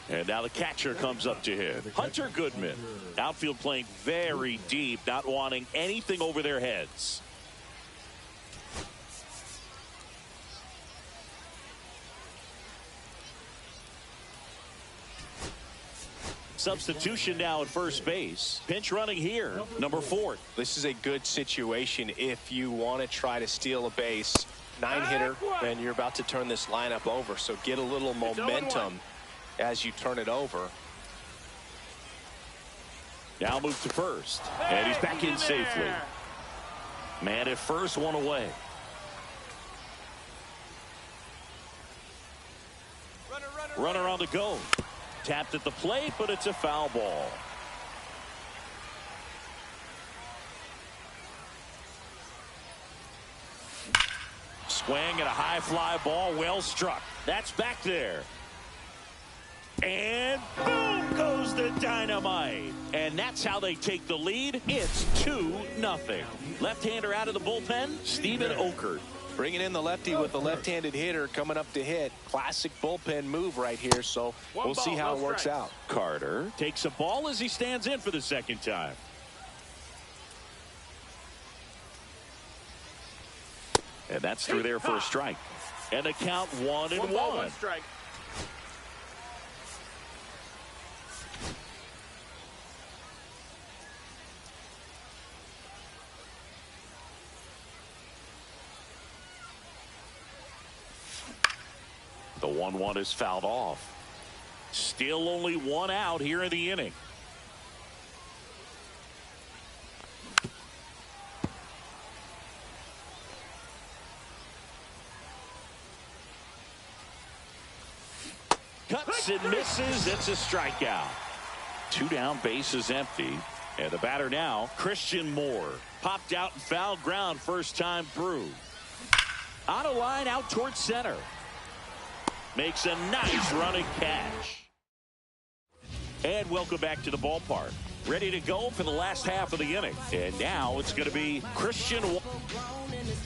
And now the catcher comes up to him. Hunter Goodman. Outfield playing very deep, not wanting anything over their heads. Substitution now at first base. Pinch running here, number 4. This is a good situation if you want to try to steal a base. 9-hitter, and you're about to turn this lineup over, so get a little momentum as you turn it over. Now move to first, and he's back in safely. Man at first, 1 away. Runner on the go. Tapped at the plate, but it's a foul ball. Swing and a high fly ball, well struck. That's back there. And boom goes the dynamite. And that's how they take the lead. It's 2-0. Left-hander out of the bullpen, Steven Okert. Bringing in the lefty with the left-handed hitter coming up to hit. Classic bullpen move right here, so we'll see how it works out. Carter takes a ball as he stands in for the second time. And that's through there for a strike. And the count 1-1. 1 ball, 1 strike. The 1-1 is fouled off. Still only 1 out here in the inning. Cuts and misses. It's a strikeout. 2 down, bases empty. And the batter now, Christian Moore. Popped out and fouled ground first time through. On a line out towards center. Makes a nice running catch. And welcome back to the ballpark. Ready to go for the last half of the inning. And now it's going to be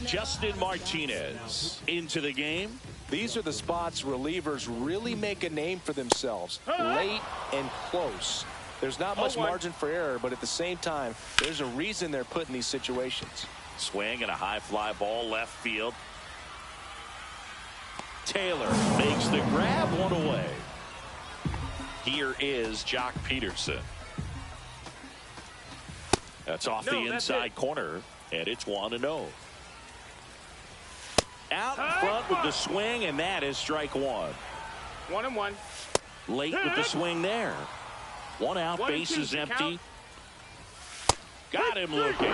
Justin Martinez into the game. These are the spots relievers really make a name for themselves. Late and close. There's not much margin for error, but at the same time, there's a reason they're put in these situations. Swing and a high fly ball left field. Taylor makes the grab, 1 away. Here is Jock Peterson. That's off the inside corner, and it's 1-0. Out in front with the swing, and that is strike 1. 1-1. Late with the swing there. 1 out, bases empty. Got him looking.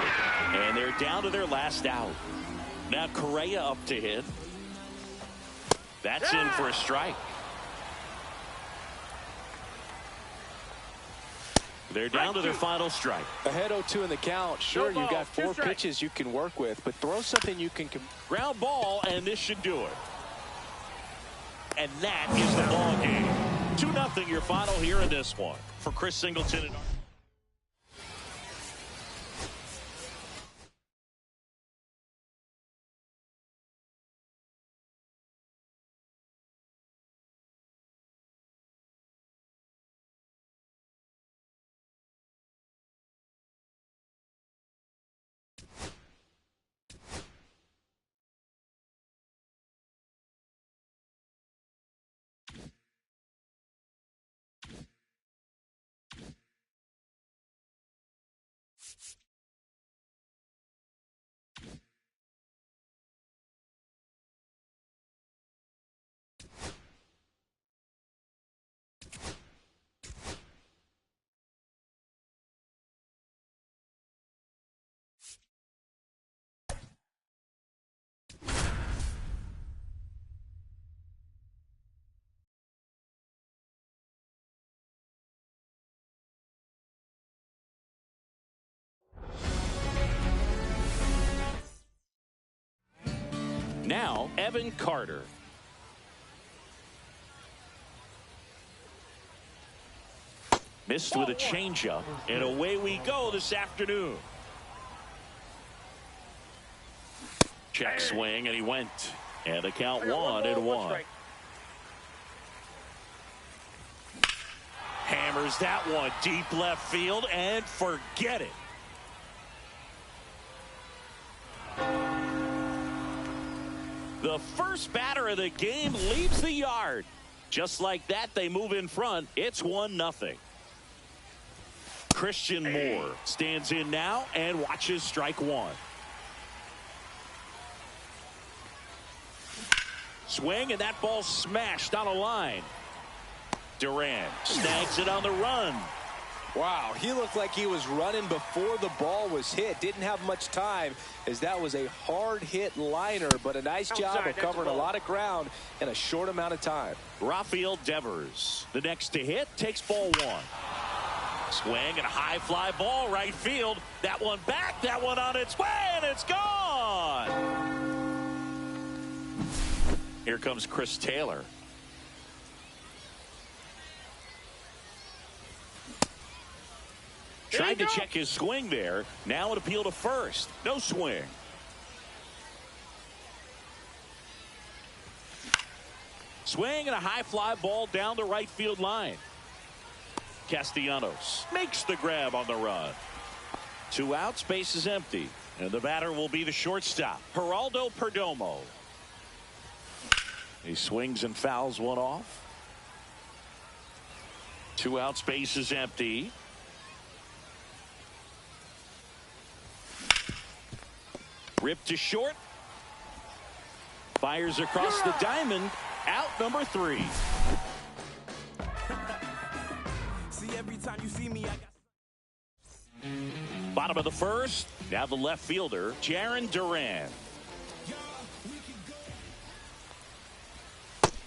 And they're down to their last out. Now Correa up to hit. That's in for a strike. They're down to their final strike. Ahead 0-2 in the count. Sure, you've got 4 pitches you can work with, but throw something you can. Ground ball, and this should do it. And that is the ball game. 2-0 your final here in this one. For Chris Singleton and now Evan Carter. Missed with a changeup, and away we go this afternoon. Check swing, and he went. And the count 1-1. Hammers that one deep left field, and forget it. The first batter of the game leaves the yard. Just like that, they move in front. It's 1-0. Christian Moore stands in now and watches strike 1. Swing, and that ball smashed on a line. Durant snags it on the run. Wow, he looked like he was running before the ball was hit. Didn't have much time, as that was a hard hit liner, but a nice job of covering a lot of ground in a short amount of time. Rafael Devers, the next to hit, takes ball 1. Swing and a high fly ball right field. That one back, that one on its way, and it's gone. Here comes Chris Taylor. Tried to check his swing there. Now an appeal to first. No swing. Swing and a high fly ball down the right field line. Castellanos makes the grab on the run. 2 outs, base is empty. And the batter will be the shortstop, Geraldo Perdomo. He swings and fouls one off. 2 outs, base is empty. Ripped to short. Fires across the diamond. Out number 3. See, every time you see me, I got... Bottom of the first. Now the left fielder, Jarren Duran.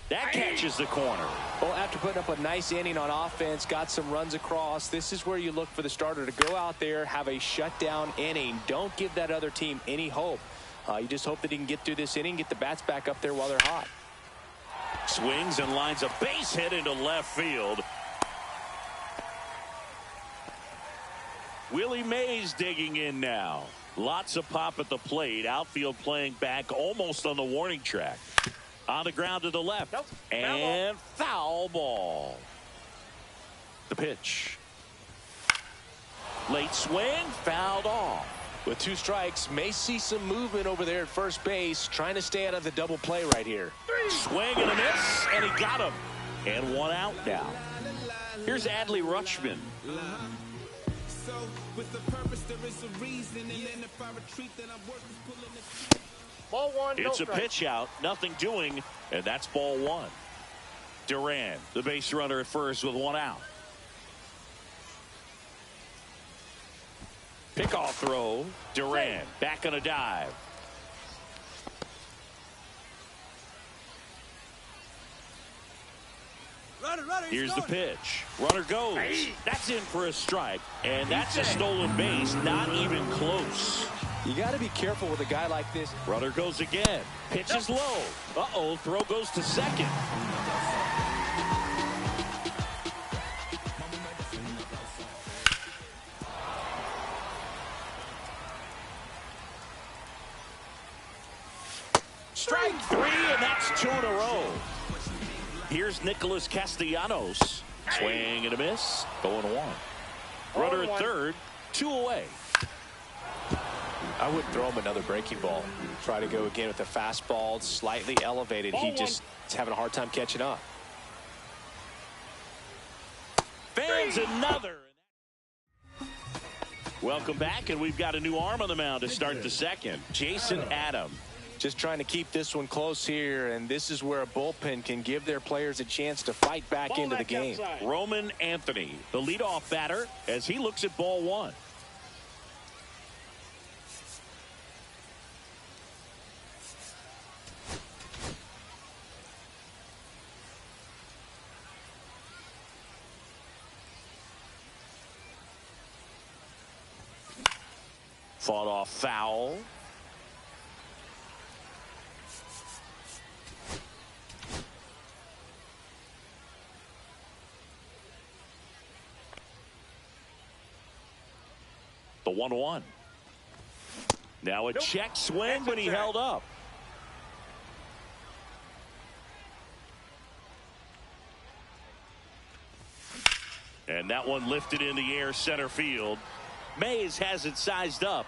That catches the corner. Well, after putting up a nice inning on offense, got some runs across, this is where you look for the starter to go out there, have a shutdown inning. Don't give that other team any hope. You just hope that he can get through this inning, get the bats back up there while they're hot. Swings and lines a base hit into left field. Willie Mays digging in now. Lots of pop at the plate. Outfield playing back almost on the warning track. On the ground to the left. Nope. And foul ball. The pitch. Late swing, fouled off. With 2 strikes, may see some movement over there at first base, trying to stay out of the double play right here. Swing and a miss, and he got him. And 1 out now. Here's Adley Rutschman. So, with the purpose, there is a reason, and then if I retreat, then I'm working pulling the... Ball 1, no It's a strike. pitch out, nothing doing, and that's ball 1. Duran, the base runner at first with 1 out. Pickoff throw. Duran back on a dive. Here's the pitch. Runner goes. That's in for a strike. And that's a stolen base. Not even close. You got to be careful with a guy like this. Runner goes again. Pitch is low. Uh-oh. Throw goes to second. Strike 3, and that's 2 in a row. Here's Nicholas Castellanos. Swing and a miss. Going 1. Runner at third. 2 away. I wouldn't throw him another breaking ball. Try to go again with a fastball, slightly elevated. He just is having a hard time catching up. Fans another. Welcome back, and we've got a new arm on the mound to start the second. Jason Adam. Just trying to keep this one close here, and this is where a bullpen can give their players a chance to fight back into the game. Outside. Roman Anthony, the leadoff batter, as he looks at ball 1. Fought off foul. The 1-1. Now a check swing, but he held up. And that one lifted in the air center field. Mays has it sized up.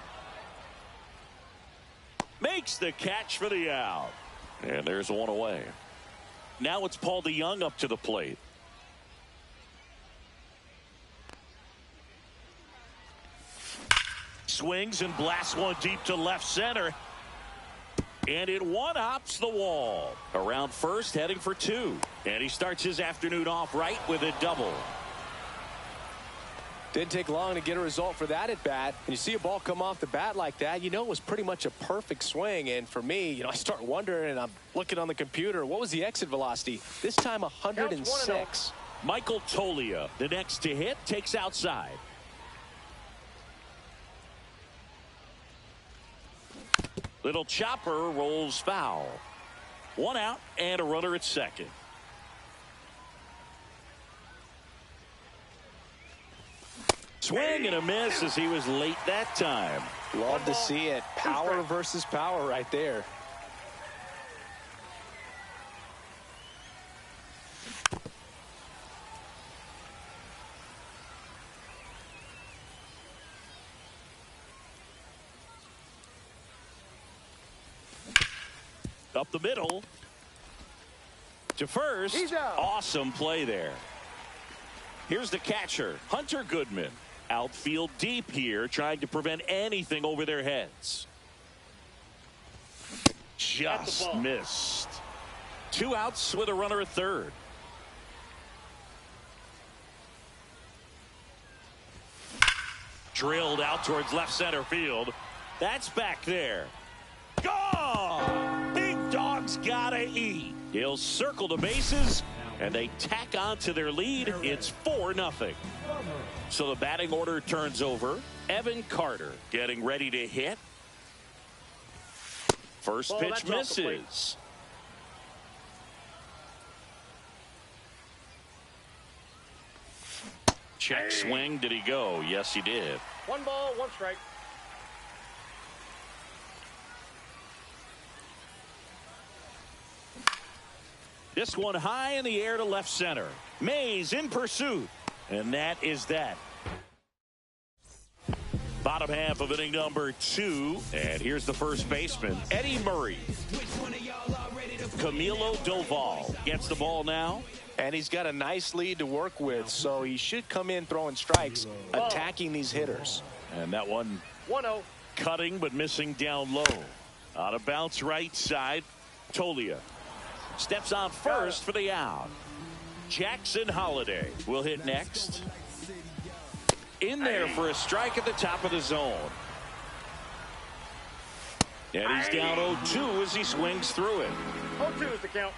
Makes the catch for the out. And there's 1 away. Now it's Paul DeJong up to the plate. Swings and blasts one deep to left center. And it one-hops the wall. Around first, heading for 2. And he starts his afternoon off right with a double. Didn't take long to get a result for that at bat. When you see a ball come off the bat like that, you know it was pretty much a perfect swing. And for me, I start wondering, and I'm looking on the computer, what was the exit velocity? This time 106. Michael Toglia, the next to hit, takes outside. Little chopper rolls foul. One out and a runner at second. Swing and a miss as he was late that time. Love to see it. Power versus power right there. Up the middle to first. Awesome play there. Here's the catcher, Hunter Goodman. Outfield deep here, trying to prevent anything over their heads. Just missed. 2 outs with a runner at third. Drilled out towards left center field. That's back there. Gone! Big Dog's gotta eat. He'll circle the bases, and they tack on to their lead. It's 4-0. So the batting order turns over. Evan Carter getting ready to hit. First pitch misses. Check swing. Did he go? Yes, he did. 1 ball, 1 strike. This one high in the air to left center. Mays in pursuit. And that is that. Bottom half of inning number 2. And here's the first baseman, Eddie Murray. Camilo Doval gets the ball now. And he's got a nice lead to work with, so he should come in throwing strikes, attacking these hitters. And that one 1-0. cutting but missing down low. On a bounce right side, Tolia steps on first for the out. Jackson Holiday will hit next. In there for a strike at the top of the zone. And he's down 0-2 as he swings through it. 0-2 is the count.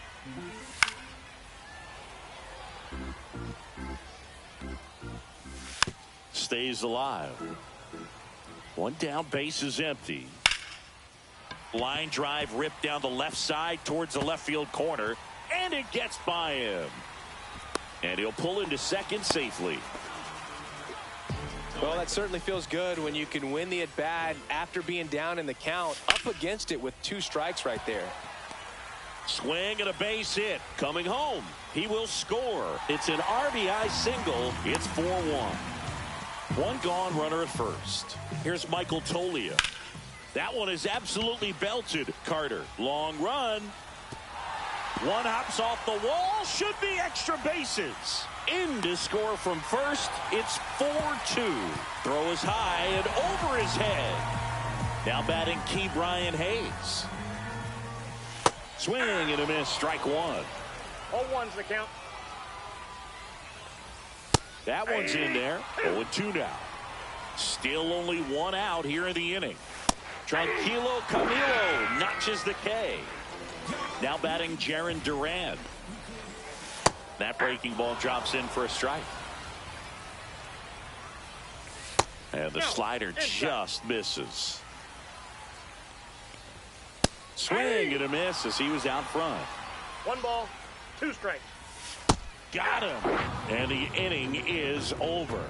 Stays alive. One down, base is empty. Line drive ripped down the left side towards the left field corner, and it gets by him. And he'll pull into second safely. Well, that certainly feels good when you can win the at-bat after being down in the count, up against it with 2 strikes right there. Swing and a base hit. Coming home. He will score. It's an RBI single. It's 4-1. One gone, runner at first. Here's Michael Tolia. That one is absolutely belted. Carter, long run. One hops off the wall. Should be extra bases. In to score from first. It's 4-2. Throw is high and over his head. Now batting Key Brian Hayes. Swing and a miss. Strike 1. 0-1's the count. That one's in there. 0-2 now. Still only 1 out here in the inning. Tranquilo Camilo notches the K. Now batting Jarren Duran. That breaking ball drops in for a strike. And the slider just misses. Swing and a miss as he was out front. 1 ball, 2 strikes. Got him. And the inning is over.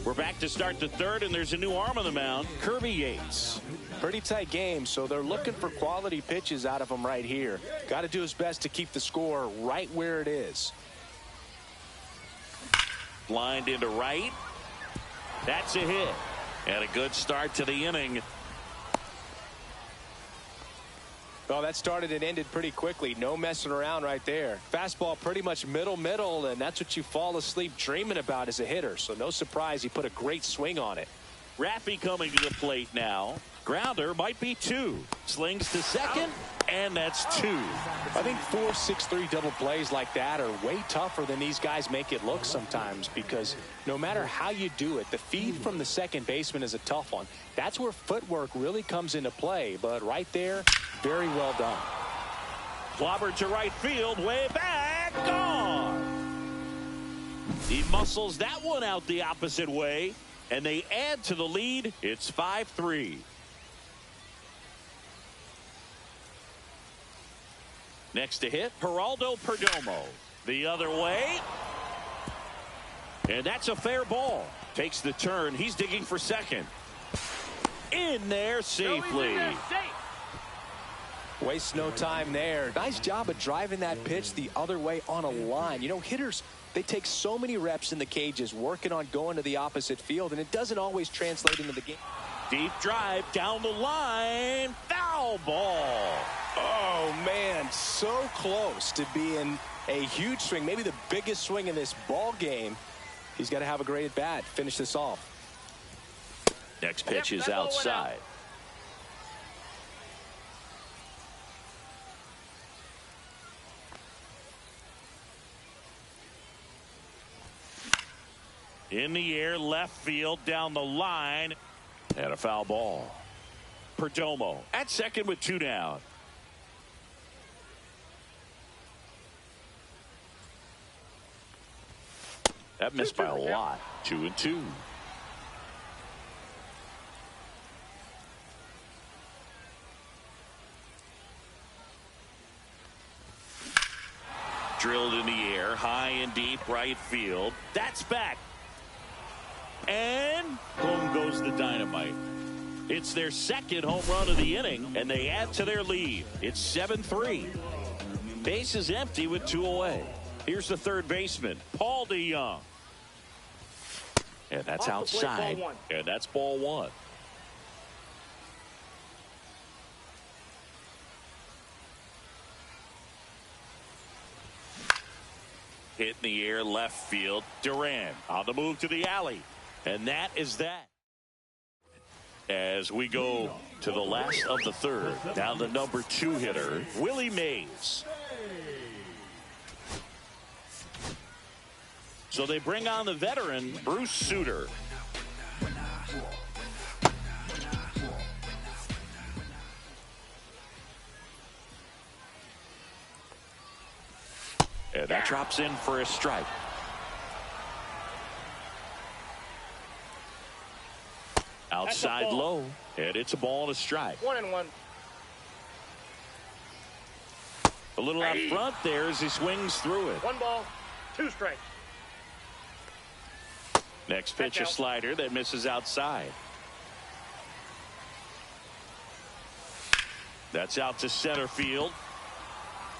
We're back to start the third, and there's a new arm on the mound, Kirby Yates. Pretty tight game, so they're looking for quality pitches out of him right here. Got to do his best to keep the score right where it is. Lined into right. That's a hit. And a good start to the inning. Well, that started and ended pretty quickly. No messing around right there. Fastball pretty much middle, and that's what you fall asleep dreaming about as a hitter. So no surprise he put a great swing on it. Raffy coming to the plate now. Grounder might be 2. Slings to second, and that's 2. I think 4-6-3 double plays like that are way tougher than these guys make it look sometimes, because no matter how you do it, the feed from the second baseman is a tough one. That's where footwork really comes into play, but right there, very well done. Clobbered to right field, way back, gone. He muscles that one out the opposite way. And they add to the lead. It's 5-3. Next to hit, Geraldo Perdomo. The other way. And that's a fair ball. Takes the turn. He's digging for second. In there safely. Wastes no time there. Nice job of driving that pitch the other way on a line. You know, hitters, they take so many reps in the cages working on going to the opposite field, and it doesn't always translate into the game. Deep drive down the line. Foul ball. Oh, man, so close to being a huge swing, maybe the biggest swing in this ball game. He's got to have a great at bat. Finish this off. Next pitch is outside. In the air, left field, down the line, and a foul ball. Perdomo at second with 2 down. That missed by a lot. 2-2. Drilled in the air, high and deep, right field. That's back. And boom goes the dynamite. It's their second home run of the inning, and they add to their lead. It's 7-3. Base is empty with 2 away. Here's the third baseman, Paul DeJong. And that's outside. And that's ball 1. Hit in the air, left field. Duran on the move to the alley. And that is that. As we go to the last of the third. Now the number 2 hitter, Willie Mays. So they bring on the veteran, Bruce Sutter. And that drops in for a strike. Outside low, and it's a ball and a strike. 1-1. A little out front there as he swings through it. 1 ball, 2 strikes. Next pitch, a slider that misses outside. That's out to center field.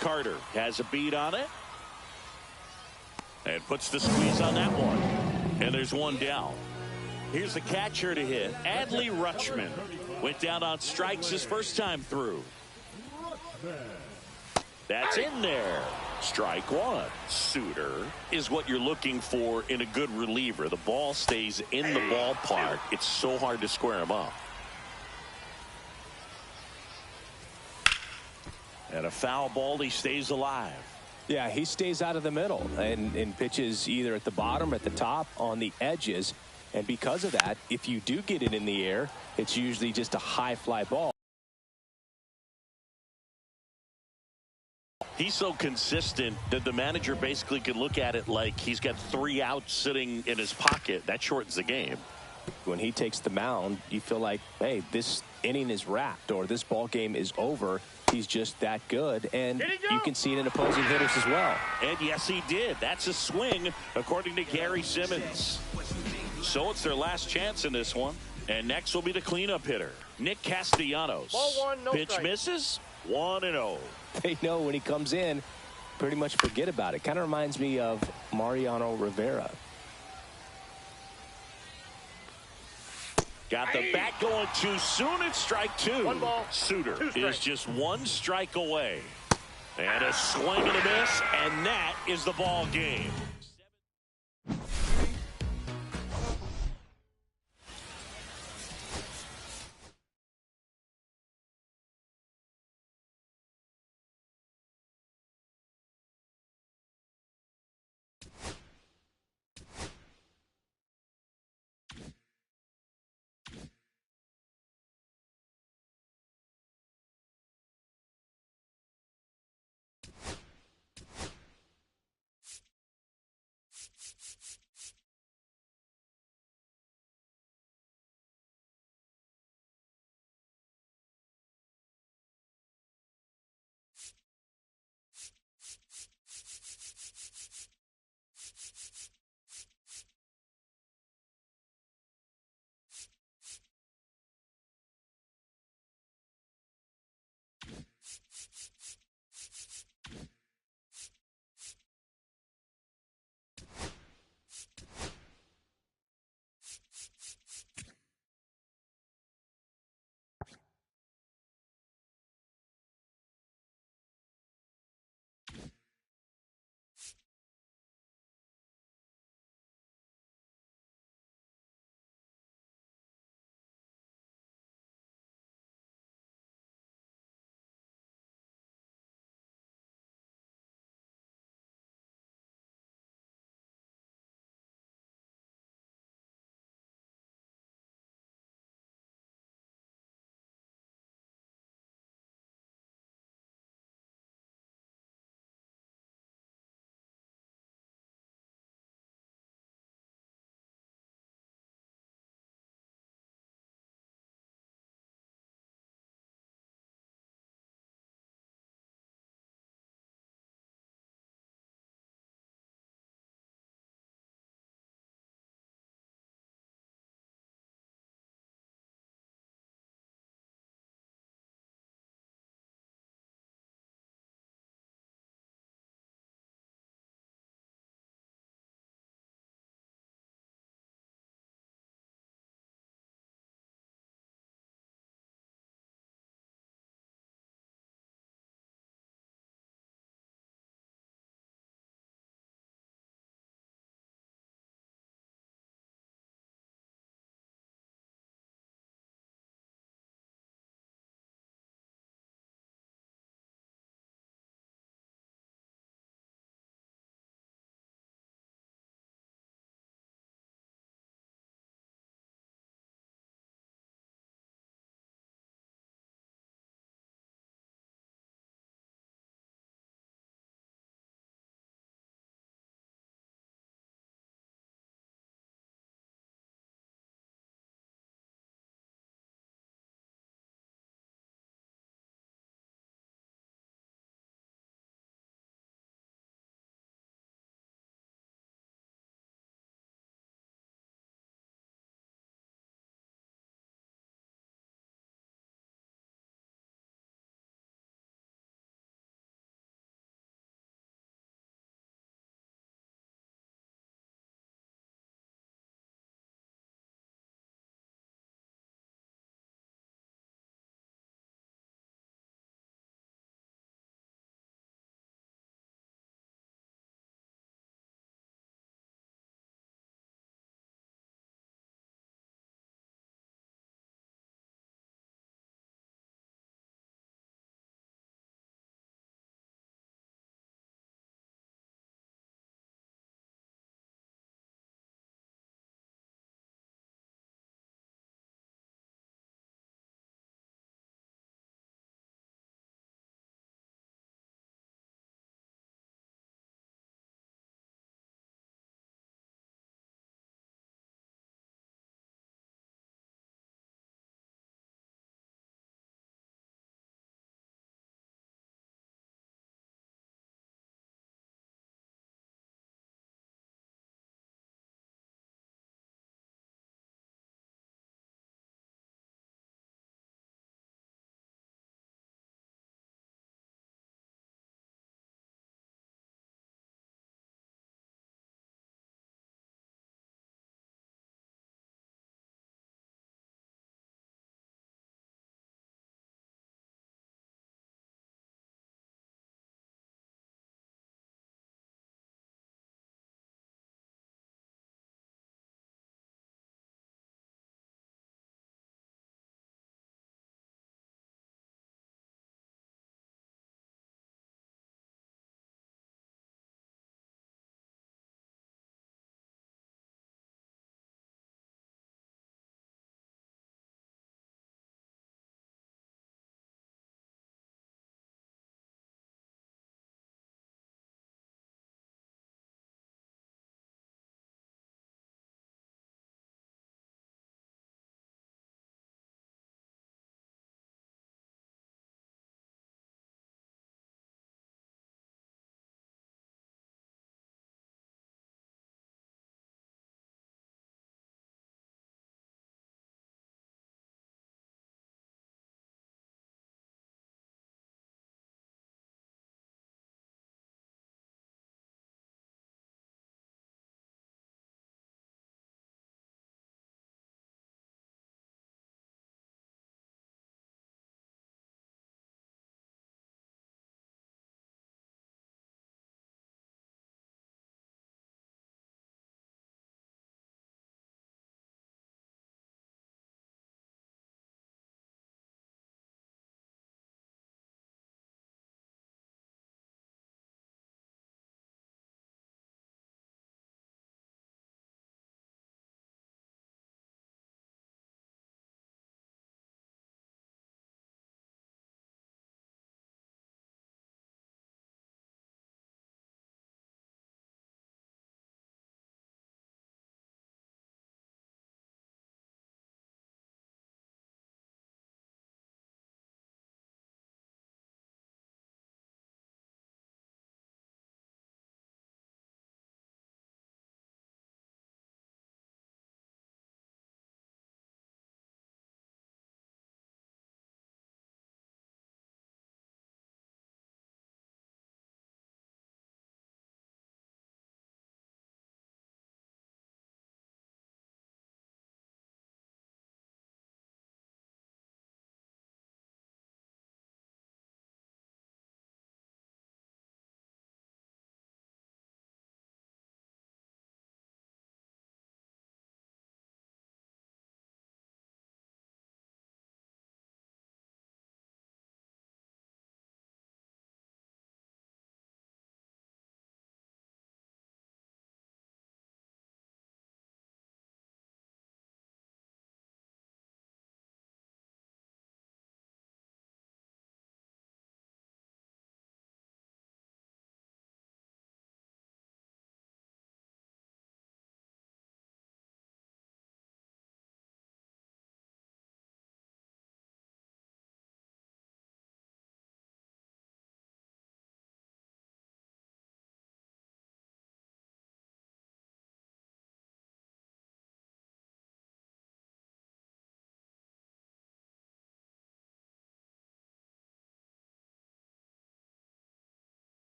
Carter has a beat on it. And puts the squeeze on that one. And there's 1 down. Here's the catcher to hit. Adley Rutschman went down on strikes his first time through. That's in there. Strike 1. Sutter is what you're looking for in a good reliever. The ball stays in the ballpark. It's so hard to square him up. And a foul ball, he stays alive. Yeah, he stays out of the middle and pitches either at the bottom or at the top on the edges. And because of that, if you do get it in the air, it's usually just a high fly ball. He's so consistent that the manager basically can look at it like he's got 3 outs sitting in his pocket. That shortens the game. When he takes the mound, you feel like, hey, this inning is wrapped or this ball game is over. He's just that good, and you can see it in opposing hitters as well. And yes, he did. That's a swing, according to Gary Simmons. So it's their last chance in this one. And next will be the cleanup hitter, Nick Castellanos. Ball 1, no Pitch strike. misses, 1-0. They know when he comes in, pretty much forget about it. Kind of reminds me of Mariano Rivera. Got the bat going too soon. It's strike 2. 1 ball, Sutter 2 strikes. is just 1 strike away. And a swing and a miss, and that is the ball game.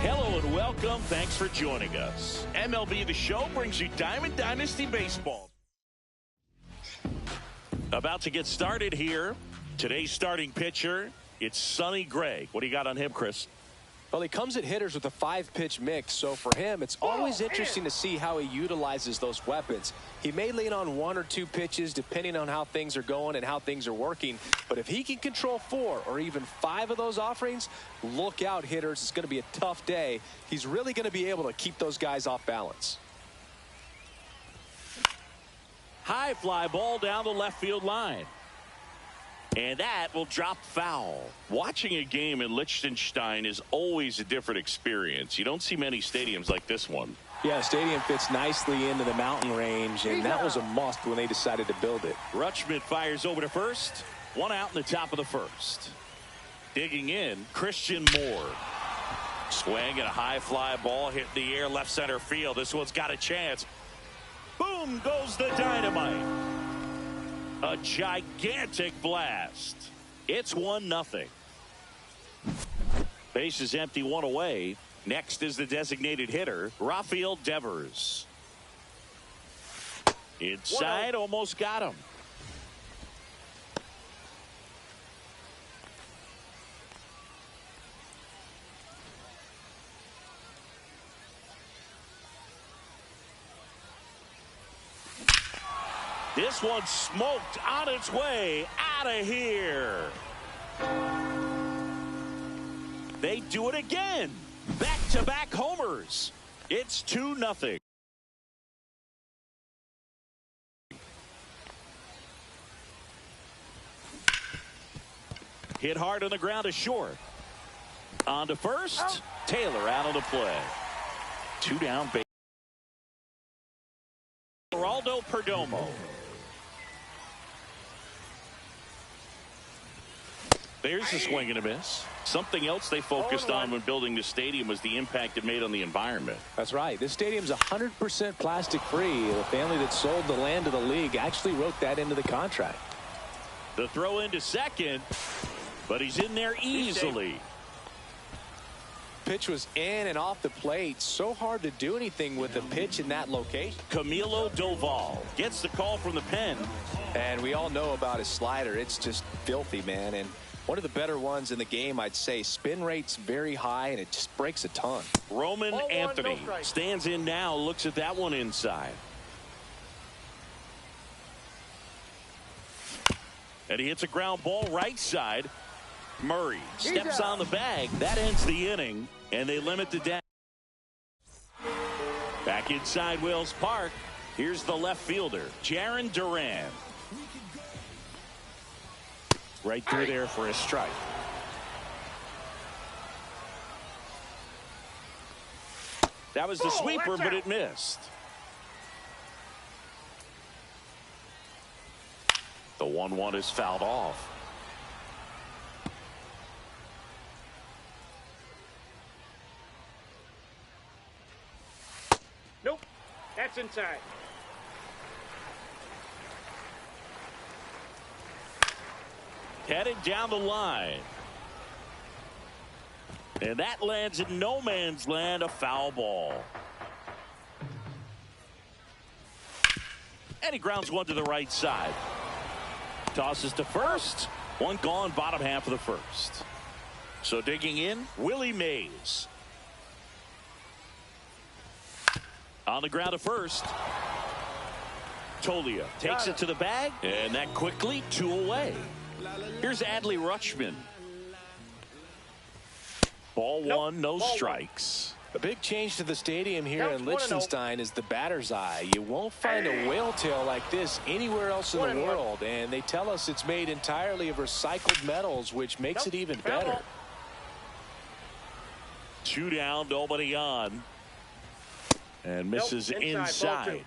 Hello and welcome. Thanks for joining us. MLB The Show brings you Diamond Dynasty Baseball. About to get started here. Today's starting pitcher, it's Sonny Gray. What do you got on him, Chris? Well, he comes at hitters with a 5-pitch mix, so for him, it's always interesting to see how he utilizes those weapons. He may lean on 1 or 2 pitches depending on how things are going and how things are working, but if he can control 4 or even 5 of those offerings, look out, hitters. It's going to be a tough day. He's really going to be able to keep those guys off balance. High fly ball down the left field line. And that will drop foul. Watching a game in Liechtenstein is always a different experience. You don't see many stadiums like this one. Yeah, the stadium fits nicely into the mountain range, and that was a must when they decided to build it. Rutschman fires over to first. 1 out in the top of the first. Digging in, Christian Moore. Swing and a high fly ball hit the air left center field. This one's got a chance. Boom goes the dynamite. A gigantic blast. It's 1-0. Base is empty, 1 away. Next is the designated hitter, Rafael Devers. Inside, almost got him. This one smoked on its way out of here. They do it again. Back-to-back homers. It's 2-0. Hit hard on the ground to short. On to first. Taylor out on the play. 2 down base. Geraldo Perdomo. There's a swing and a miss. Something else they focused on when building the stadium was the impact it made on the environment. That's right. This stadium's 100% plastic free. The family that sold the land to the league actually wrote that into the contract. The throw into second, but he's in there easily. Pitch was in and off the plate. So hard to do anything with a pitch in that location. Camilo Doval gets the call from the pen. And we all know about his slider. It's just filthy, man. And one of the better ones in the game, I'd say. Spin rate's very high, and it just breaks a ton. Roman Anthony stands in now, looks at that one inside. And he hits a ground ball right side. Murray steps on the bag. That ends the inning, and they limit the damage. Back inside Wells Park. Here's the left fielder, Jarren Duran. Right through there for a strike. That was the sweeper, but it missed. The 1-1 is fouled off. Nope. That's inside. Headed down the line. And that lands in no man's land, a foul ball. And he grounds one to the right side. Tosses to first. One gone, bottom half of the first. So digging in, Willie Mays. On the ground to first. Tolia takes it to the bag, and that quickly 2 away. Here's Adley Rutschman. Ball 1, no strikes. A big change to the stadium here in Liechtenstein is the batter's eye. You won't find a whale tail like this anywhere else in the world, and they tell us it's made entirely of recycled metals, which makes it even better. 2 down, nobody on. And misses Nope, inside.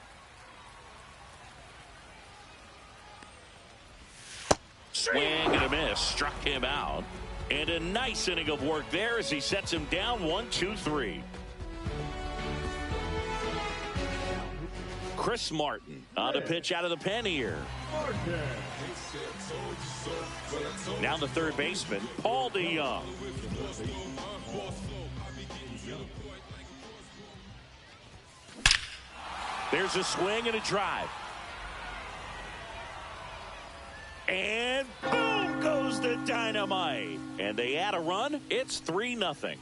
Swing and a miss. Struck him out. And a nice inning of work there as he sets him down 1-2-3. Chris Martin on the pitch out of the pen here. Now the third baseman, Paul DeJong. There's a swing and a drive. And boom goes the dynamite. And they add a run. It's 3-0.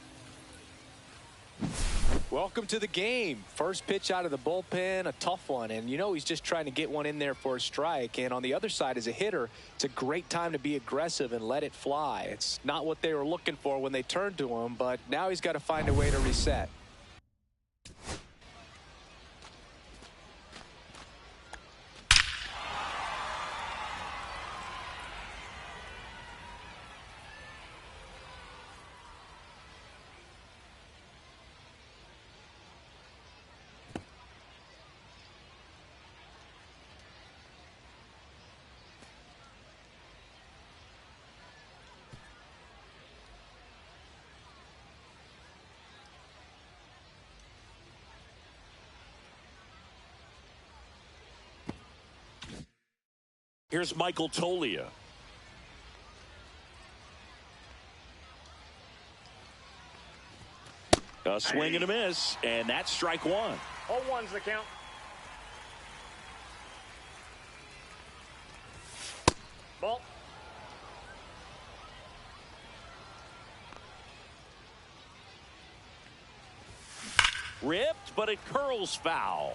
Welcome to the game. First pitch out of the bullpen, a tough one. And you know he's just trying to get one in there for a strike. And on the other side, as a hitter, it's a great time to be aggressive and let it fly. It's not what they were looking for when they turned to him, but now he's got to find a way to reset. Here's Michael Toglia. A swing and a miss, and that's strike one. 0-1's the count. Ball. Ripped, but it curls foul.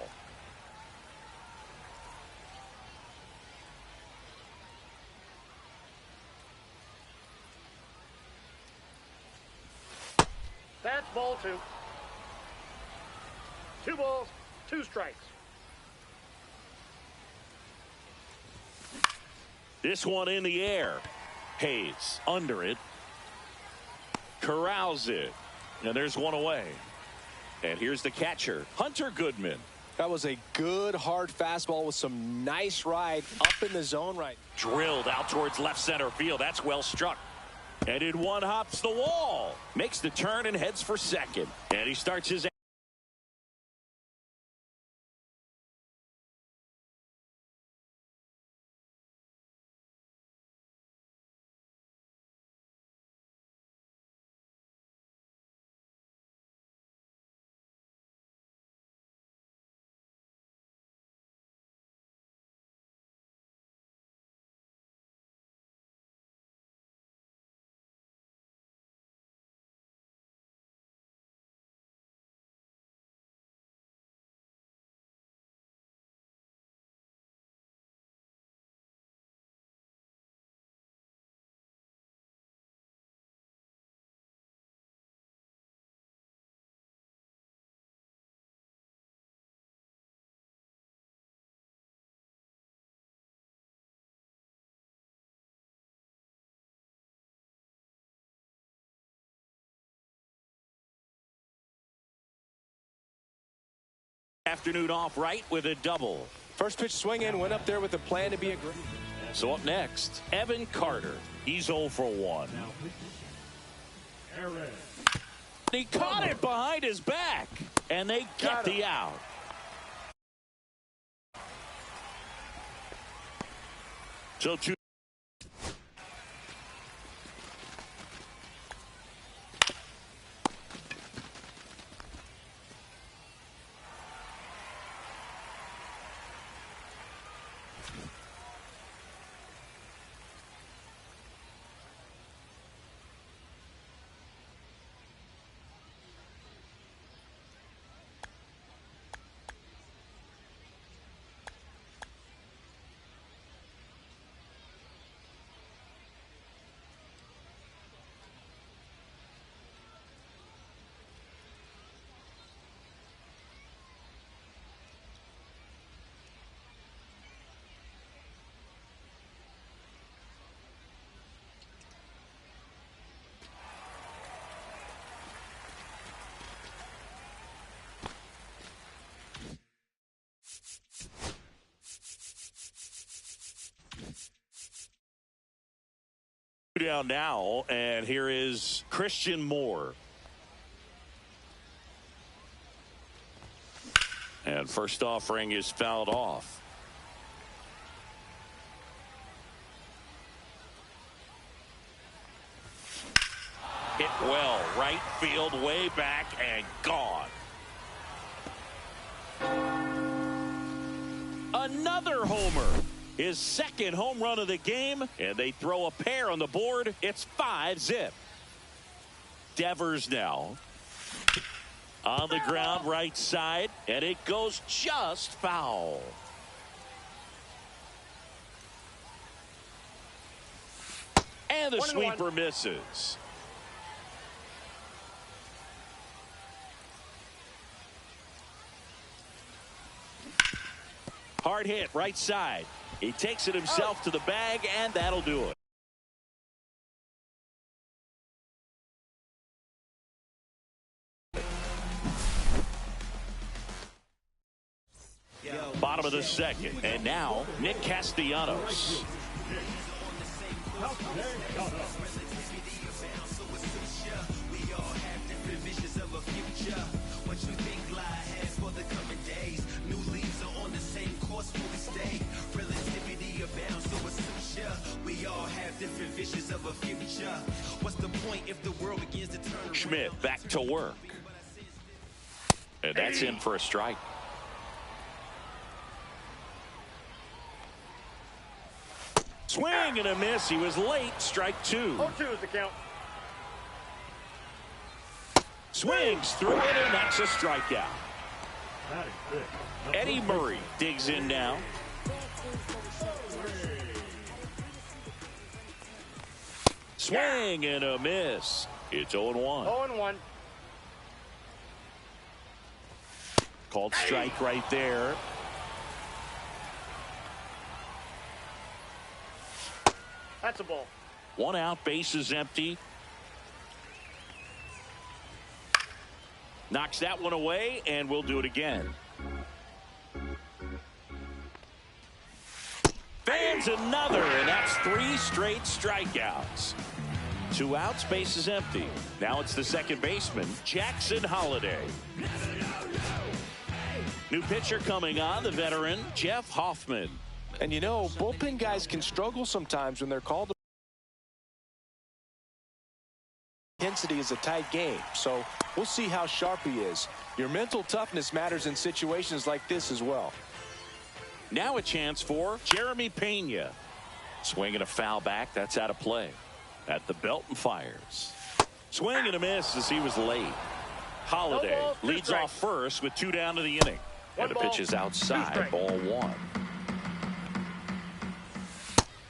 That's ball 2. 2 balls, 2 strikes. This one in the air. Hayes under it. Corrals it. And there's one away. And here's the catcher, Hunter Goodman. That was a good hard fastball with some nice ride up in the zone right. Drilled out towards left center field. That's well struck. And in one hops the wall. Makes the turn and heads for second. And he starts his afternoon off right with a double. First pitch swing in, went up there with a plan to be aggressive. So up next, Evan Carter. He's 0 for 1. He caught it behind his back, and they get the out. So two. down now, and here is Christian Moore. And first offering is fouled off. Hit well, right field, way back, and gone. Another homer. His second home run of the game, and they throw a pair on the board. It's 5-zip. Devers now on the ground, right side, and it goes just foul. And the sweeper misses. Hard hit, right side. He takes it himself to the bag, and that'll do it. Bottom of the second, and now Nick Castellanos. Schmidt back to work. And that's in for a strike. Swing and a miss. He was late. Strike two. 0-2 is the count. Swings through it, and that's a strikeout. Eddie Murray digs in now. Swing and a miss. It's 0-1. 0-1. Called strike right there. That's a ball. One out, base is empty. Knocks that one away, and we'll do it again. Fans another, and that's 3 straight strikeouts. 2 outs, base is empty. Now it's the second baseman, Jackson Holliday. New pitcher coming on, the veteran, Jeff Hoffman. And you know, bullpen guys can struggle sometimes when they're called. Intensity is a tight game, so we'll see how sharp he is. Your mental toughness matters in situations like this as well. Now a chance for Jeremy Pena. Swinging a foul back, that's out of play. At the belt and fires. Swing and a miss as he was late. Holliday leads off first with 2 down to the inning. And the pitch is outside, ball 1.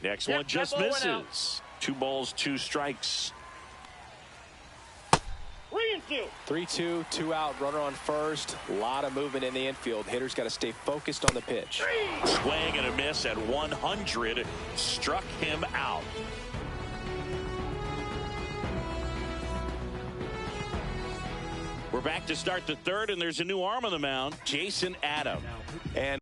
Next one just misses. 2 balls, 2 strikes. 3-2. 3-2, 2 out, runner on first. A lot of movement in the infield. Hitters got to stay focused on the pitch. Swing and a miss at 100. Struck him out. We're back to start the third, and there's a new arm on the mound, Jason Adam. And